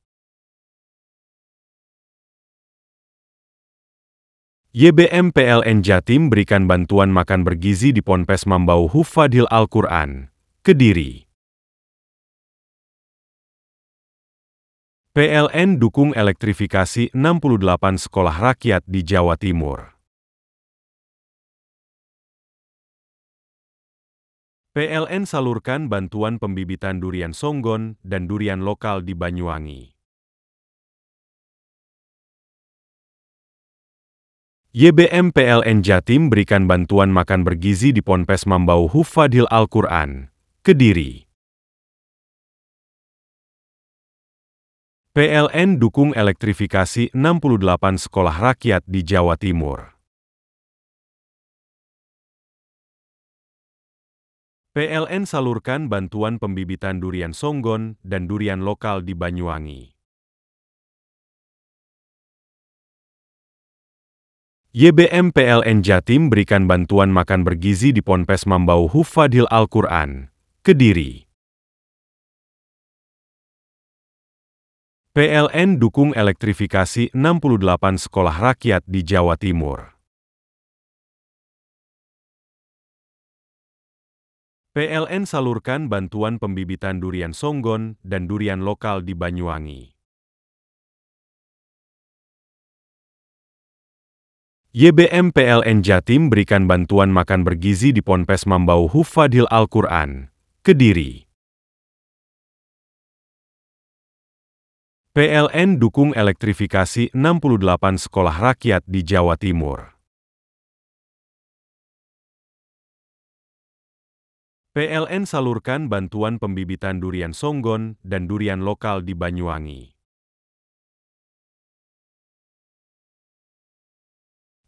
Speaker 2: YBM PLN Jatim berikan bantuan makan bergizi di Ponpes Mambau Hufadhil Al-Quran, Kediri. PLN dukung elektrifikasi 68 sekolah rakyat di Jawa Timur. PLN salurkan bantuan pembibitan durian songgon dan durian lokal di Banyuwangi. YBM PLN Jatim berikan bantuan makan bergizi di Ponpes Mambau Hufadhil Al-Quran, Kediri. PLN dukung elektrifikasi 68 sekolah rakyat di Jawa Timur. PLN salurkan bantuan pembibitan durian songgon dan durian lokal di Banyuwangi. YBM PLN Jatim berikan bantuan makan bergizi di Ponpes Mambau Hufadhil Al-Quran, Kediri. PLN dukung elektrifikasi 68 sekolah rakyat di Jawa Timur. PLN salurkan bantuan pembibitan durian songgon dan durian lokal di Banyuwangi. YBM PLN Jatim berikan bantuan makan bergizi di Ponpes Mambau Hufadhil Al-Quran, Kediri. PLN dukung elektrifikasi 68 sekolah rakyat di Jawa Timur. PLN salurkan bantuan pembibitan durian songgon dan durian lokal di Banyuwangi.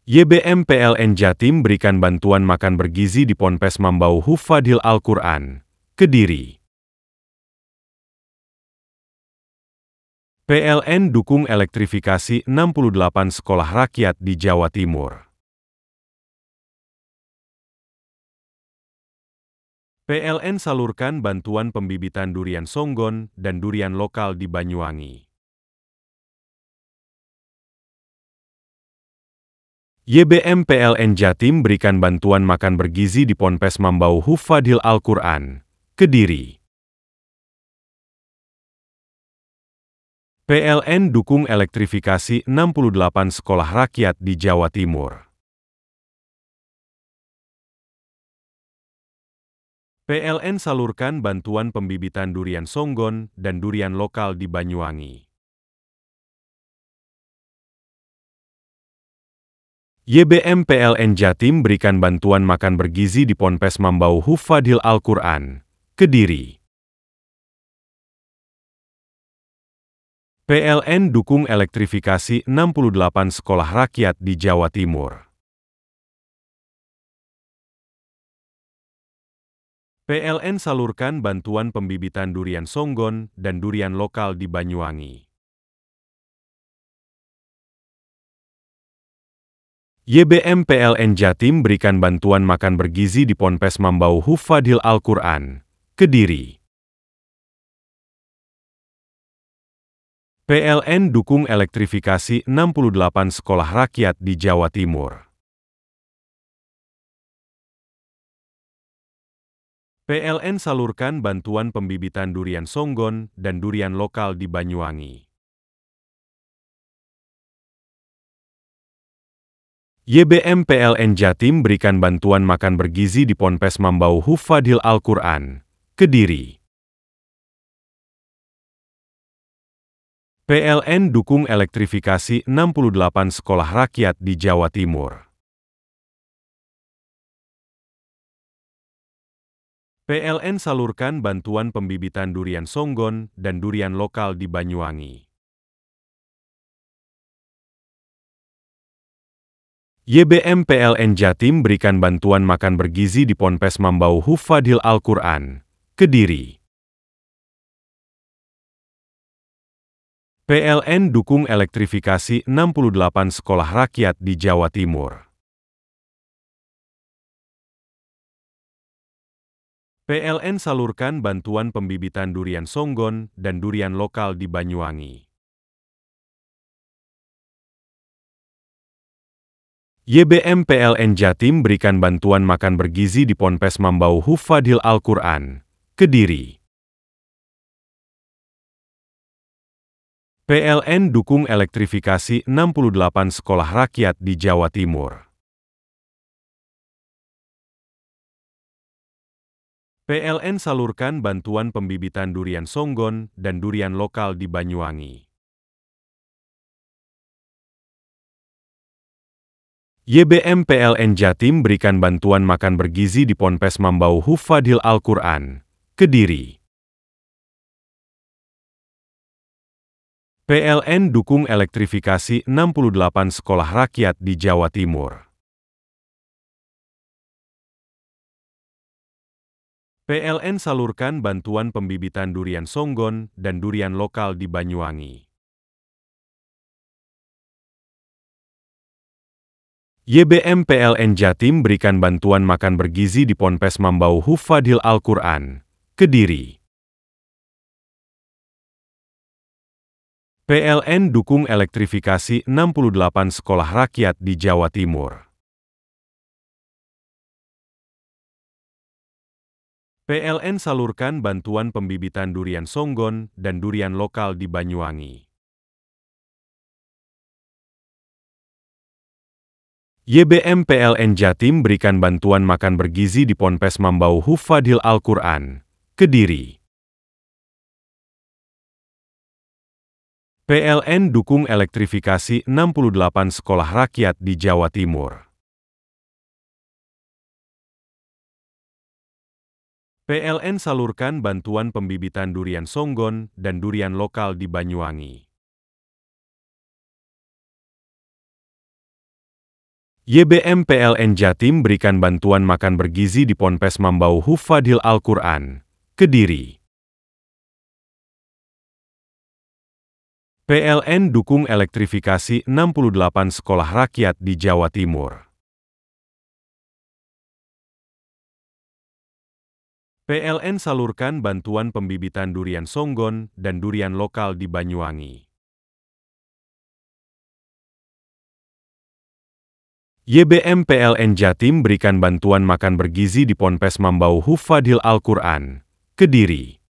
Speaker 2: YBM PLN Jatim berikan bantuan makan bergizi di Ponpes Mambau Hufadhil Al-Quran, Kediri. PLN dukung elektrifikasi 68 sekolah rakyat di Jawa Timur. PLN salurkan bantuan pembibitan durian songgon dan durian lokal di Banyuwangi. YBM PLN Jatim berikan bantuan makan bergizi di Ponpes Mambau Hufadhil Al-Quran, Kediri. PLN dukung elektrifikasi 68 sekolah rakyat di Jawa Timur. PLN salurkan bantuan pembibitan durian songgon dan durian lokal di Banyuwangi. YBM PLN Jatim berikan bantuan makan bergizi di Ponpes Mambau Hufadhil Al-Quran, Kediri. PLN dukung elektrifikasi 68 sekolah rakyat di Jawa Timur. PLN salurkan bantuan pembibitan durian songgon dan durian lokal di Banyuwangi. YBM PLN Jatim berikan bantuan makan bergizi di Ponpes Mambau Hufadhil Al-Quran, Kediri. PLN dukung elektrifikasi 68 sekolah rakyat di Jawa Timur. PLN salurkan bantuan pembibitan durian songgon dan durian lokal di Banyuwangi. YBM PLN Jatim berikan bantuan makan bergizi di Ponpes Mambau Hufadhil Al-Quran, Kediri. PLN dukung elektrifikasi 68 sekolah rakyat di Jawa Timur. PLN salurkan bantuan pembibitan durian songgon dan durian lokal di Banyuwangi. YBM PLN Jatim berikan bantuan makan bergizi di Ponpes Mambau Hufadhil Al-Quran, Kediri. PLN dukung elektrifikasi 68 sekolah rakyat di Jawa Timur. PLN salurkan bantuan pembibitan durian songgon dan durian lokal di Banyuwangi. YBM PLN Jatim berikan bantuan makan bergizi di Ponpes Mambau Hufadhil Al-Quran, Kediri. PLN dukung elektrifikasi 68 sekolah rakyat di Jawa Timur. PLN salurkan bantuan pembibitan durian songgon dan durian lokal di Banyuwangi. YBM PLN Jatim berikan bantuan makan bergizi di Ponpes Mambau Hufadhil Al-Quran, Kediri. PLN dukung elektrifikasi 68 sekolah rakyat di Jawa Timur. PLN salurkan bantuan pembibitan durian songgon dan durian lokal di Banyuwangi. YBM PLN Jatim berikan bantuan makan bergizi di Ponpes Mambau Hufadhil Al-Quran, Kediri. PLN dukung elektrifikasi 68 sekolah rakyat di Jawa Timur. PLN salurkan bantuan pembibitan durian songgon dan durian lokal di Banyuwangi. YBM PLN Jatim berikan bantuan makan bergizi di Ponpes Mambau Hufadhil Al-Quran, Kediri. PLN dukung elektrifikasi 68 sekolah rakyat di Jawa Timur. PLN salurkan bantuan pembibitan durian songgon dan durian lokal di Banyuwangi. YBM PLN Jatim berikan bantuan makan bergizi di Ponpes Mambau Hufadhil Al-Quran, Kediri. PLN dukung elektrifikasi 68 sekolah rakyat di Jawa Timur. PLN salurkan bantuan pembibitan durian songgon dan durian lokal di Banyuwangi. YBM PLN Jatim berikan bantuan makan bergizi di Ponpes Mambau Hufadhil Al-Quran, Kediri.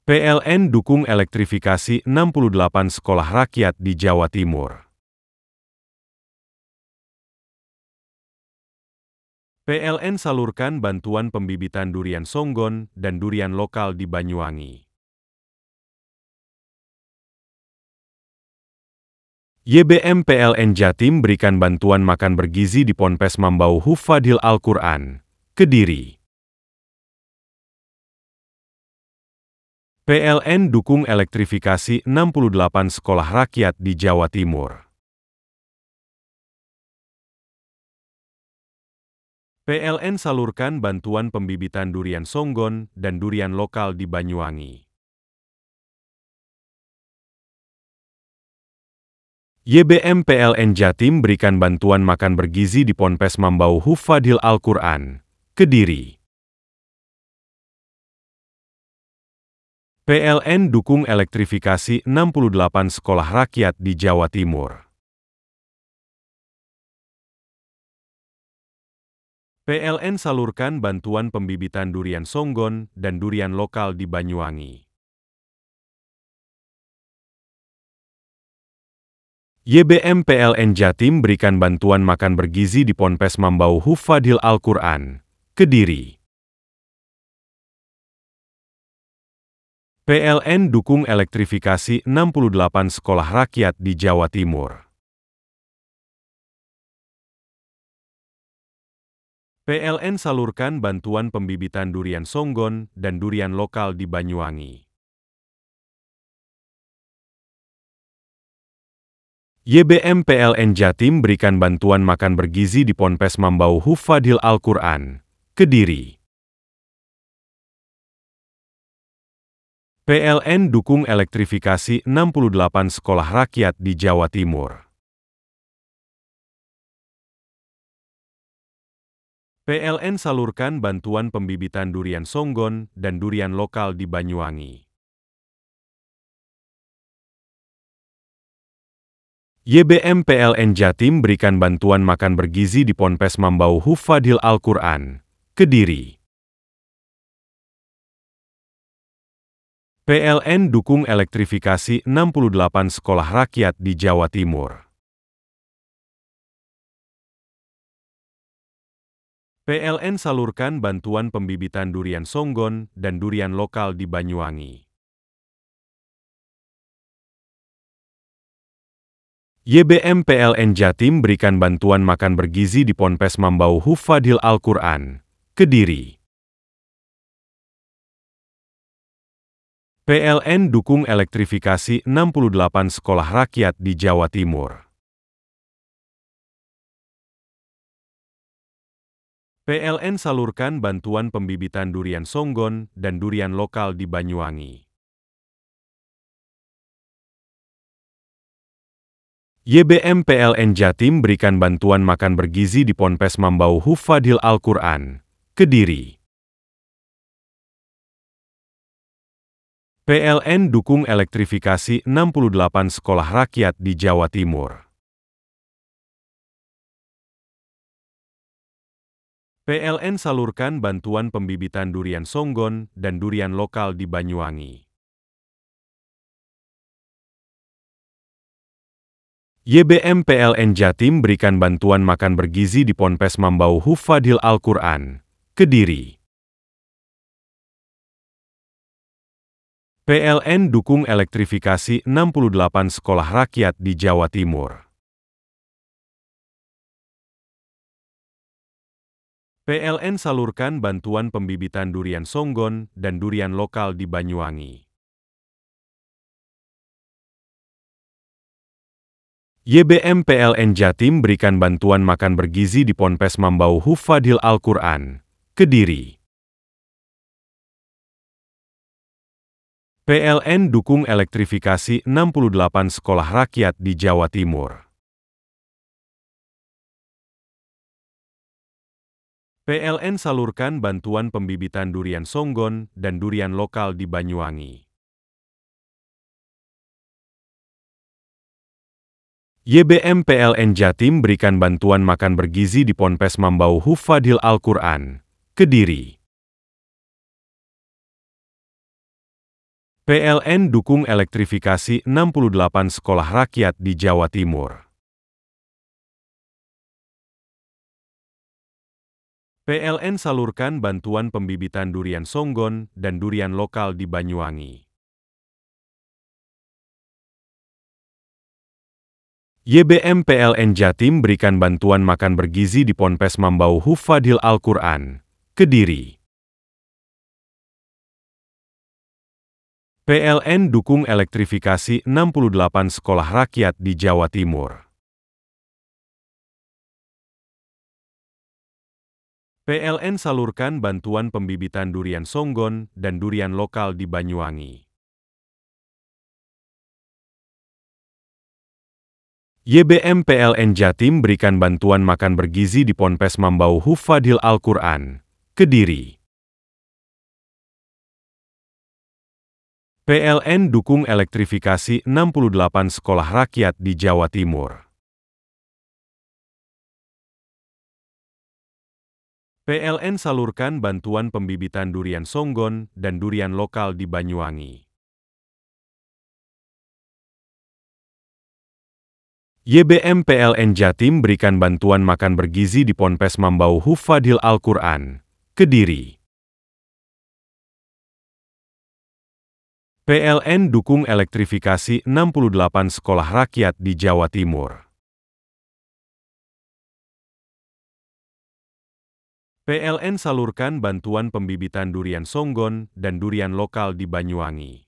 Speaker 2: PLN dukung elektrifikasi 68 sekolah rakyat di Jawa Timur. PLN salurkan bantuan pembibitan durian songgon dan durian lokal di Banyuwangi. YBM PLN Jatim berikan bantuan makan bergizi di Ponpes Mambau Hufadhil Al-Quran, Kediri. PLN dukung elektrifikasi 68 sekolah rakyat di Jawa Timur. PLN salurkan bantuan pembibitan durian songgon dan durian lokal di Banyuwangi. YBM PLN Jatim berikan bantuan makan bergizi di Ponpes Mambau Hufadhil Al-Quran, Kediri. PLN dukung elektrifikasi 68 sekolah rakyat di Jawa Timur. PLN salurkan bantuan pembibitan durian songgon dan durian lokal di Banyuwangi. YBM PLN Jatim berikan bantuan makan bergizi di Ponpes Mambau Hufadhil Al-Quran, Kediri. PLN dukung elektrifikasi 68 sekolah rakyat di Jawa Timur. PLN salurkan bantuan pembibitan durian songgon dan durian lokal di Banyuwangi. YBM PLN Jatim berikan bantuan makan bergizi di Ponpes Mambau Hufadhil Al-Quran, Kediri. PLN dukung elektrifikasi 68 sekolah rakyat di Jawa Timur. PLN salurkan bantuan pembibitan durian songgon dan durian lokal di Banyuwangi. YBM PLN Jatim berikan bantuan makan bergizi di Ponpes Mambau Hufadhil Al-Quran, Kediri. PLN dukung elektrifikasi 68 sekolah rakyat di Jawa Timur. PLN salurkan bantuan pembibitan durian songgon dan durian lokal di Banyuwangi. YBM PLN Jatim berikan bantuan makan bergizi di Ponpes Mambau Hufadhil Al-Quran, Kediri. PLN dukung elektrifikasi 68 sekolah rakyat di Jawa Timur. PLN salurkan bantuan pembibitan durian songgon dan durian lokal di Banyuwangi. YBM PLN Jatim berikan bantuan makan bergizi di Ponpes Mambau Hufadhil Al-Quran, Kediri. PLN dukung elektrifikasi 68 sekolah rakyat di Jawa Timur. PLN salurkan bantuan pembibitan durian songgon dan durian lokal di Banyuwangi. YBM PLN Jatim berikan bantuan makan bergizi di Ponpes Mambau Hufadhil Al-Quran, Kediri. PLN dukung elektrifikasi 68 sekolah rakyat di Jawa Timur. PLN salurkan bantuan pembibitan durian songgon dan durian lokal di Banyuwangi. YBM PLN Jatim berikan bantuan makan bergizi di Ponpes Mambau Hufadhil Al-Quran, Kediri. PLN dukung elektrifikasi 68 sekolah rakyat di Jawa Timur. PLN salurkan bantuan pembibitan durian songgon dan durian lokal di Banyuwangi. YBM PLN Jatim berikan bantuan makan bergizi di Ponpes Mambau Hufadhil Al-Quran, Kediri. PLN dukung elektrifikasi 68 sekolah rakyat di Jawa Timur. PLN salurkan bantuan pembibitan durian songgon dan durian lokal di Banyuwangi. YBM PLN Jatim berikan bantuan makan bergizi di Ponpes Mambau Hufadhil Al-Quran, Kediri. PLN dukung elektrifikasi 68 sekolah rakyat di Jawa Timur. PLN salurkan bantuan pembibitan durian songgon dan durian lokal di Banyuwangi. YBM PLN Jatim berikan bantuan makan bergizi di Ponpes Mambau Hufadhil Al-Quran, Kediri. PLN dukung elektrifikasi 68 sekolah rakyat di Jawa Timur. PLN salurkan bantuan pembibitan durian songgon dan durian lokal di Banyuwangi. YBM PLN Jatim berikan bantuan makan bergizi di Ponpes Mambau Hufadhil Al-Quran, Kediri. PLN dukung elektrifikasi 68 sekolah rakyat di Jawa Timur. PLN salurkan bantuan pembibitan durian songgon dan durian lokal di Banyuwangi.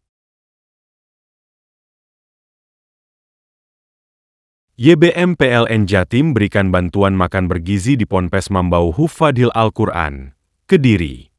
Speaker 2: YBM PLN Jatim berikan bantuan makan bergizi di Ponpes Mambau Hufadhil Al-Quran, Kediri.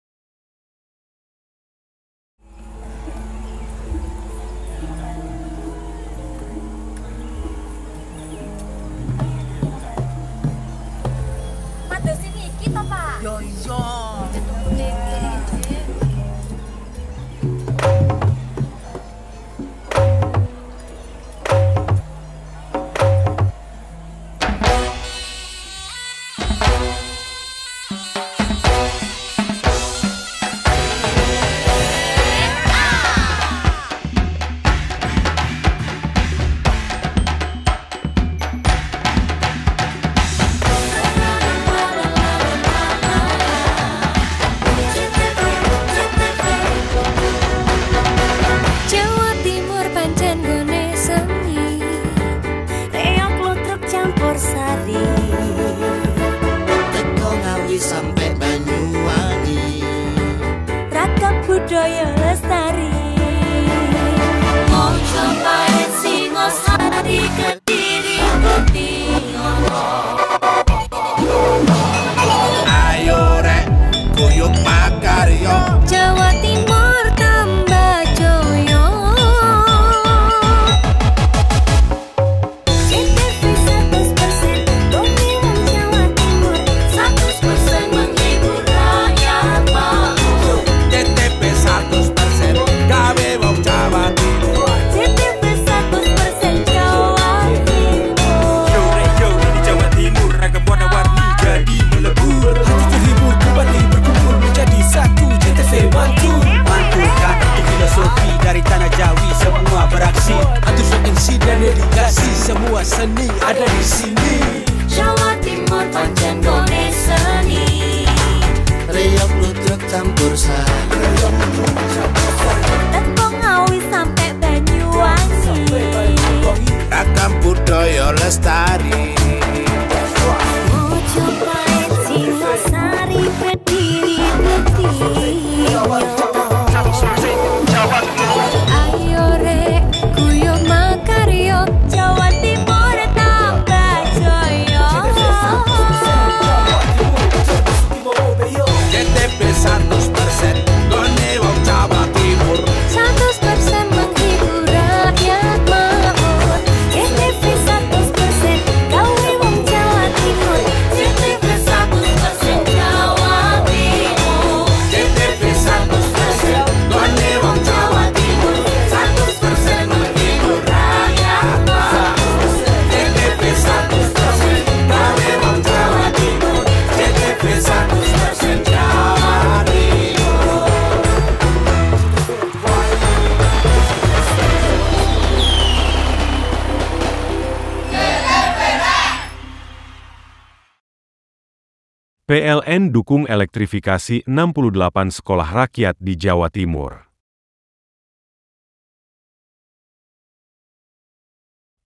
Speaker 2: PLN dukung elektrifikasi 68 sekolah rakyat di Jawa Timur.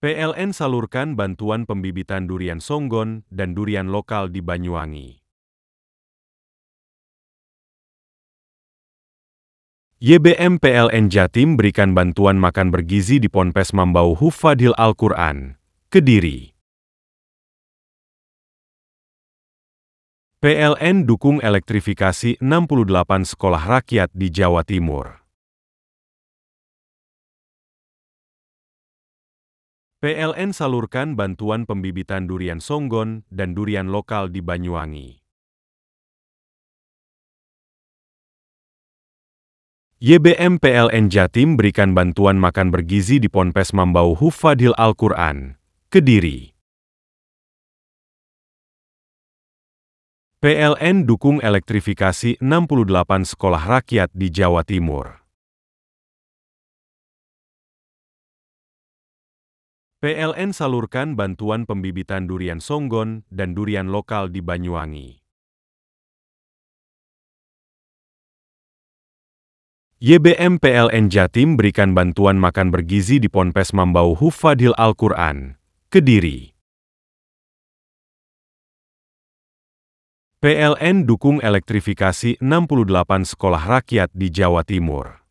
Speaker 2: PLN salurkan bantuan pembibitan durian songgon dan durian lokal di Banyuwangi. YBM PLN Jatim berikan bantuan makan bergizi di Ponpes Mambau Hufadhil Al-Quran, Kediri. PLN dukung elektrifikasi 68 sekolah rakyat di Jawa Timur. PLN salurkan bantuan pembibitan durian songgon dan durian lokal di Banyuwangi. YBM PLN Jatim berikan bantuan makan bergizi di Ponpes Mambau Hufadhil Al-Quran, Kediri. PLN dukung elektrifikasi 68 sekolah rakyat di Jawa Timur. PLN salurkan bantuan pembibitan durian songgon dan durian lokal di Banyuwangi. YBM PLN Jatim berikan bantuan makan bergizi di Ponpes Mambau Hufadhil Al-Quran, Kediri. PLN dukung elektrifikasi 68 sekolah rakyat di Jawa Timur.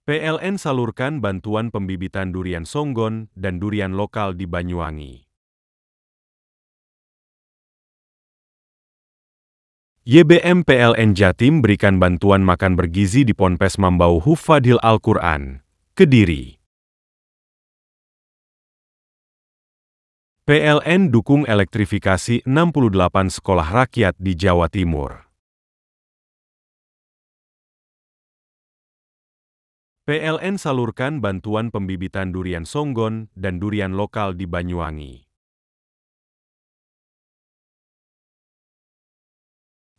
Speaker 2: PLN salurkan bantuan pembibitan durian songgon dan durian lokal di Banyuwangi. YBM PLN Jatim berikan bantuan makan bergizi di Ponpes Mambau Hufadhil Al-Quran, Kediri. PLN dukung elektrifikasi 68 sekolah rakyat di Jawa Timur. PLN salurkan bantuan pembibitan durian songgon dan durian lokal di Banyuwangi.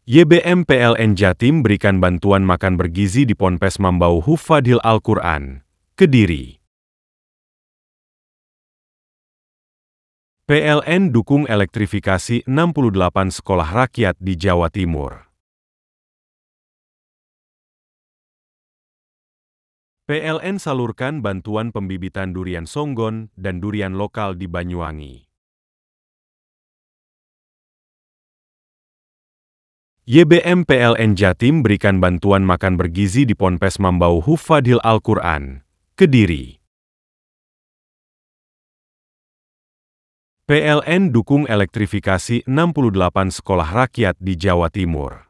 Speaker 2: YBM PLN Jatim berikan bantuan makan bergizi di Ponpes Mambau Hufadhil Al-Quran, Kediri. PLN dukung elektrifikasi 68 sekolah rakyat di Jawa Timur. PLN salurkan bantuan pembibitan durian songgon dan durian lokal di Banyuwangi. YBM PLN Jatim berikan bantuan makan bergizi di Ponpes Mambau Hufadhil Al-Quran, Kediri. PLN dukung elektrifikasi 68 sekolah rakyat di Jawa Timur.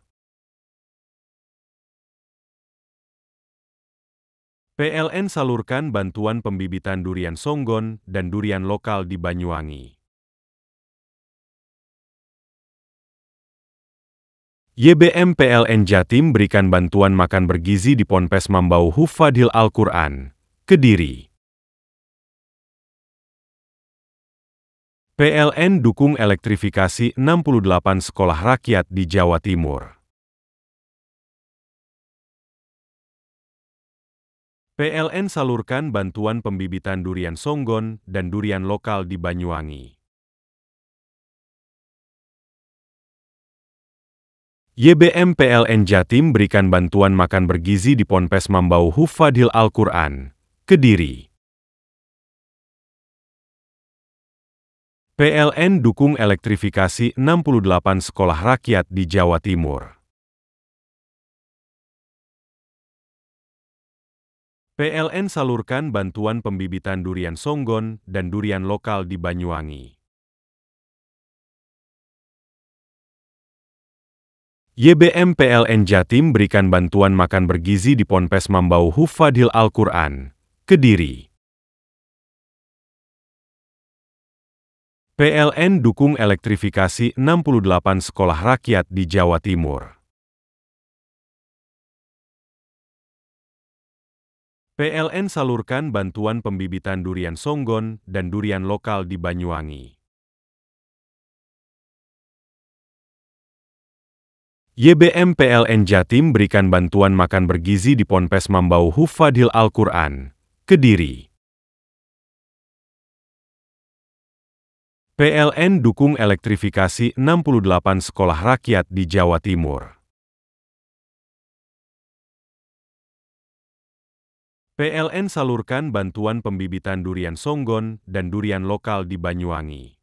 Speaker 2: PLN salurkan bantuan pembibitan durian songgon dan durian lokal di Banyuwangi. YBM PLN Jatim berikan bantuan makan bergizi di Ponpes Mambau Hufadhil Al-Quran, Kediri. PLN dukung elektrifikasi 68 sekolah rakyat di Jawa Timur. PLN salurkan bantuan pembibitan durian songgon dan durian lokal di Banyuwangi. YBM PLN Jatim berikan bantuan makan bergizi di Ponpes Mambau Hufadhil Al-Quran, Kediri. PLN dukung elektrifikasi 68 sekolah rakyat di Jawa Timur. PLN salurkan bantuan pembibitan durian songgon dan durian lokal di Banyuwangi. YBM PLN Jatim berikan bantuan makan bergizi di Ponpes Mambau Hufadhil Al-Quran, Kediri. PLN dukung elektrifikasi 68 sekolah rakyat di Jawa Timur. PLN salurkan bantuan pembibitan durian songgon dan durian lokal di Banyuwangi. YBM PLN Jatim berikan bantuan makan bergizi di Ponpes Mambau Hufadhil Al-Quran, Kediri. PLN dukung elektrifikasi 68 sekolah rakyat di Jawa Timur. PLN salurkan bantuan pembibitan durian songgon dan durian lokal di Banyuwangi.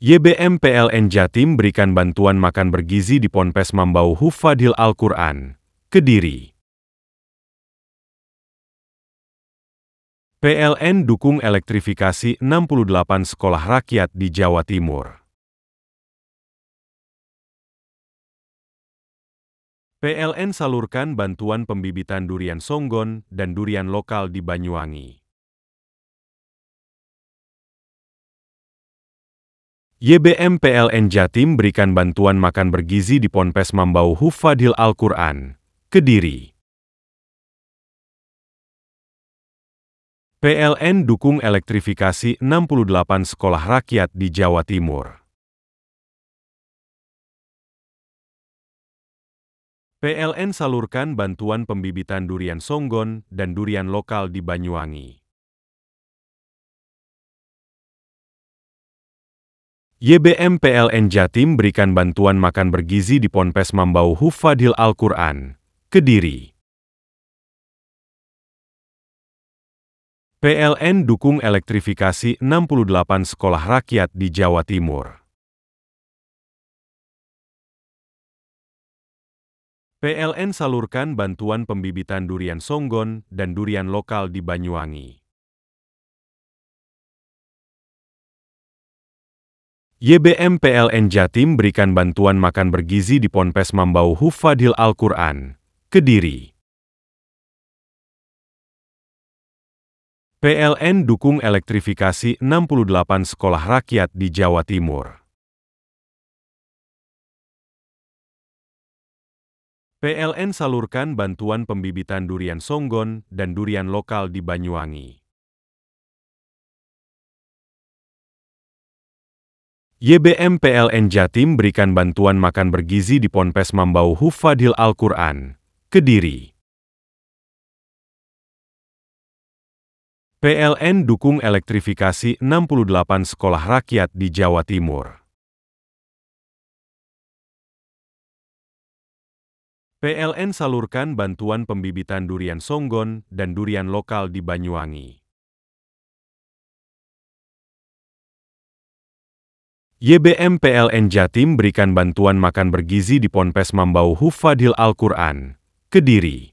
Speaker 2: YBM PLN Jatim berikan bantuan makan bergizi di Ponpes Mambau Hufadhil Al-Quran, Kediri. PLN dukung elektrifikasi 68 sekolah rakyat di Jawa Timur. PLN salurkan bantuan pembibitan durian songgon dan durian lokal di Banyuwangi. YBM PLN Jatim berikan bantuan makan bergizi di Ponpes Mambau Hufadhil Al-Quran, Kediri. PLN dukung elektrifikasi 68 sekolah rakyat di Jawa Timur. PLN salurkan bantuan pembibitan durian songgon dan durian lokal di Banyuwangi. YBM PLN Jatim berikan bantuan makan bergizi di Ponpes Mambau Hufadhil Al-Quran, Kediri. PLN dukung elektrifikasi 68 sekolah rakyat di Jawa Timur. PLN salurkan bantuan pembibitan durian songgon dan durian lokal di Banyuwangi. YBM PLN Jatim berikan bantuan makan bergizi di Ponpes Mambau Hufadhil Al-Quran, Kediri. PLN dukung elektrifikasi 68 sekolah rakyat di Jawa Timur. PLN salurkan bantuan pembibitan durian songgon dan durian lokal di Banyuwangi. YBM PLN Jatim berikan bantuan makan bergizi di Ponpes Mambau Hufadhil Al-Quran, Kediri. PLN dukung elektrifikasi 68 sekolah rakyat di Jawa Timur. PLN salurkan bantuan pembibitan durian songgon dan durian lokal di Banyuwangi. YBM PLN Jatim berikan bantuan makan bergizi di Ponpes Mambau Hufadhil Al-Quran, Kediri.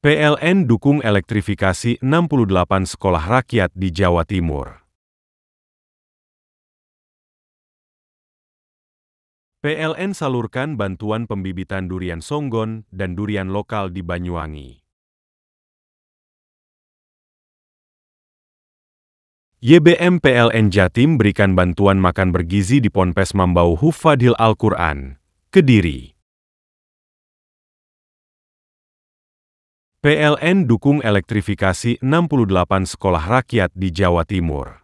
Speaker 2: PLN dukung elektrifikasi 68 sekolah rakyat di Jawa Timur. PLN salurkan bantuan pembibitan durian songgon dan durian lokal di Banyuwangi. YBM PLN Jatim berikan bantuan makan bergizi di Ponpes Mambau Hufadhil Al-Quran, Kediri. PLN dukung elektrifikasi 68 sekolah rakyat di Jawa Timur.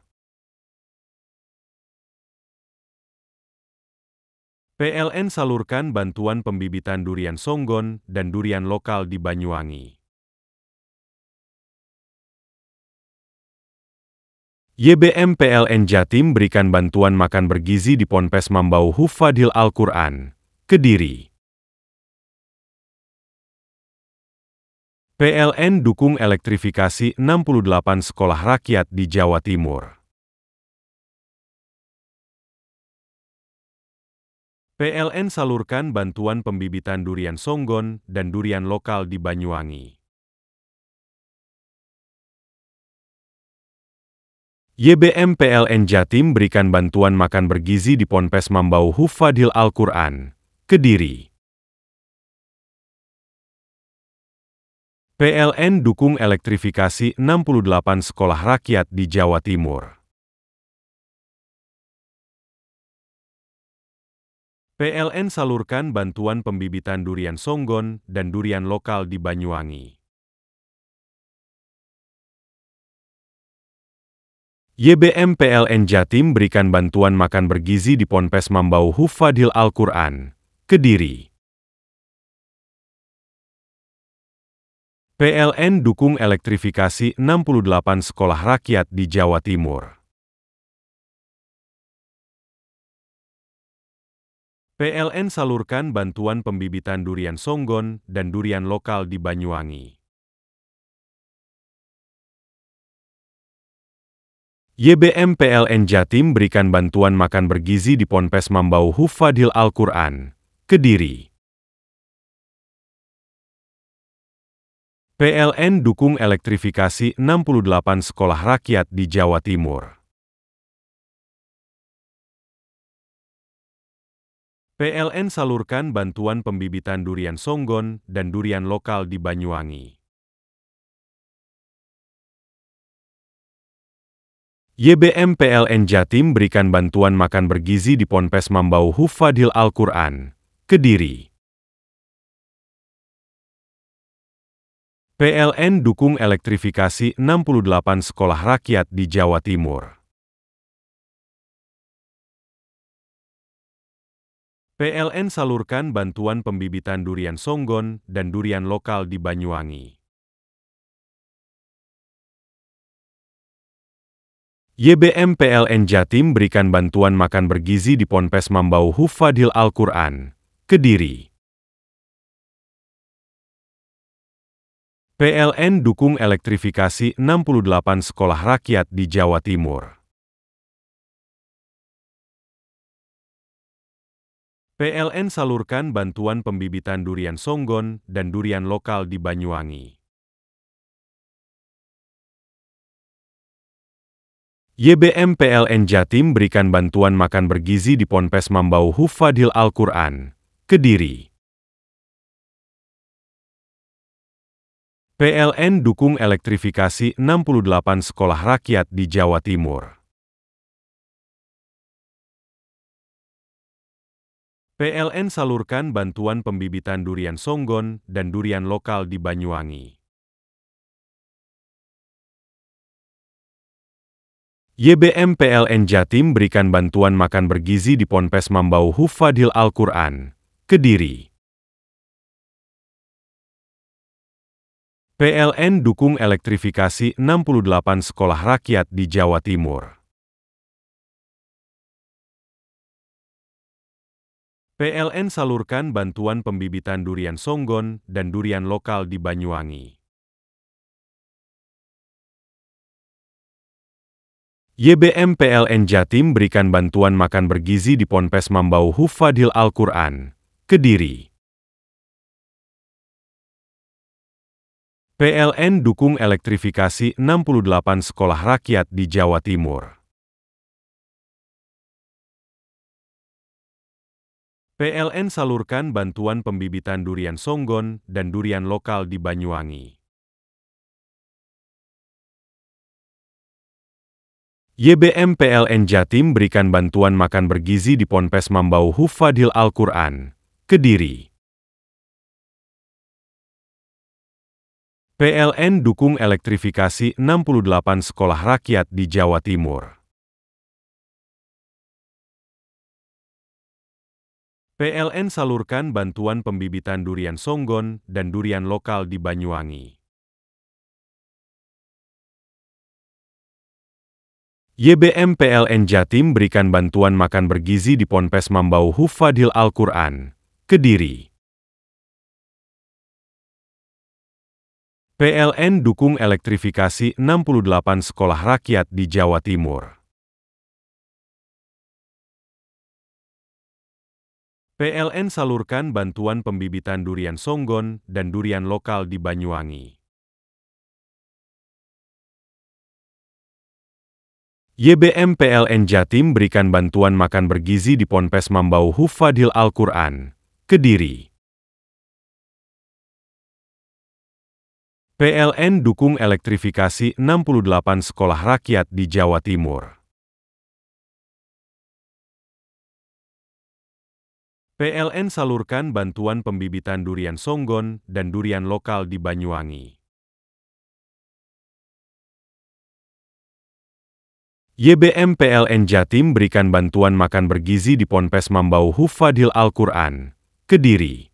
Speaker 2: PLN salurkan bantuan pembibitan durian songgon dan durian lokal di Banyuwangi. YBM PLN Jatim berikan bantuan makan bergizi di Ponpes Mambau Hufadhil Al-Quran, Kediri. PLN dukung elektrifikasi 68 sekolah rakyat di Jawa Timur. PLN salurkan bantuan pembibitan durian songgon dan durian lokal di Banyuwangi. YBM PLN Jatim berikan bantuan makan bergizi di Ponpes Mambau Hufadhil Al-Quran, Kediri. PLN dukung elektrifikasi 68 sekolah rakyat di Jawa Timur. PLN salurkan bantuan pembibitan durian songgon dan durian lokal di Banyuwangi. YBM PLN Jatim berikan bantuan makan bergizi di Ponpes Mambau Hufadhil Al-Quran, Kediri. PLN dukung elektrifikasi 68 sekolah rakyat di Jawa Timur. PLN salurkan bantuan pembibitan durian songgon dan durian lokal di Banyuwangi. YBM PLN Jatim berikan bantuan makan bergizi di Ponpes Mambau Hufadhil Al-Quran, Kediri. PLN dukung elektrifikasi 68 sekolah rakyat di Jawa Timur. PLN salurkan bantuan pembibitan durian songgon dan durian lokal di Banyuwangi. YBM PLN Jatim berikan bantuan makan bergizi di Ponpes Mambau Hufadhil Al-Quran, Kediri. PLN dukung elektrifikasi 68 sekolah rakyat di Jawa Timur. PLN salurkan bantuan pembibitan durian songgon dan durian lokal di Banyuwangi. YBM PLN Jatim berikan bantuan makan bergizi di Ponpes Mambau Hufadhil Al-Quran, Kediri. PLN dukung elektrifikasi 68 sekolah rakyat di Jawa Timur. PLN salurkan bantuan pembibitan durian songgon dan durian lokal di Banyuwangi. YBM PLN Jatim berikan bantuan makan bergizi di Ponpes Mambau Hufadhil Al-Quran, Kediri. PLN dukung elektrifikasi 68 sekolah rakyat di Jawa Timur. PLN salurkan bantuan pembibitan durian songgon dan durian lokal di Banyuwangi. YBM PLN Jatim berikan bantuan makan bergizi di Ponpes Mambau Hufadhil Al-Quran, Kediri. PLN dukung elektrifikasi 68 sekolah rakyat di Jawa Timur. PLN salurkan bantuan pembibitan durian songgon dan durian lokal di Banyuwangi. YBM PLN Jatim berikan bantuan makan bergizi di Ponpes Mambau Hufadhil Al-Quran, Kediri. PLN dukung elektrifikasi 68 sekolah rakyat di Jawa Timur. PLN salurkan bantuan pembibitan durian songgon dan durian lokal di Banyuwangi. YBM PLN Jatim berikan bantuan makan bergizi di Ponpes Mambau Hufadhil Al-Quran, Kediri. PLN dukung elektrifikasi 68 sekolah rakyat di Jawa Timur. PLN salurkan bantuan pembibitan durian songgon dan durian lokal di Banyuwangi. YBM PLN Jatim berikan bantuan makan bergizi di Ponpes Mambau Hufadhil Al-Quran, Kediri. PLN dukung elektrifikasi 68 sekolah rakyat di Jawa Timur. PLN salurkan bantuan pembibitan durian songgon dan durian lokal di Banyuwangi. YBM PLN Jatim berikan bantuan makan bergizi di Ponpes Mambau Hufadhil Al-Quran, Kediri. PLN dukung elektrifikasi 68 sekolah rakyat di Jawa Timur. PLN salurkan bantuan pembibitan durian songgon dan durian lokal di Banyuwangi. YBM PLN Jatim berikan bantuan makan bergizi di Ponpes Mambau Hufadhil Al-Quran, Kediri.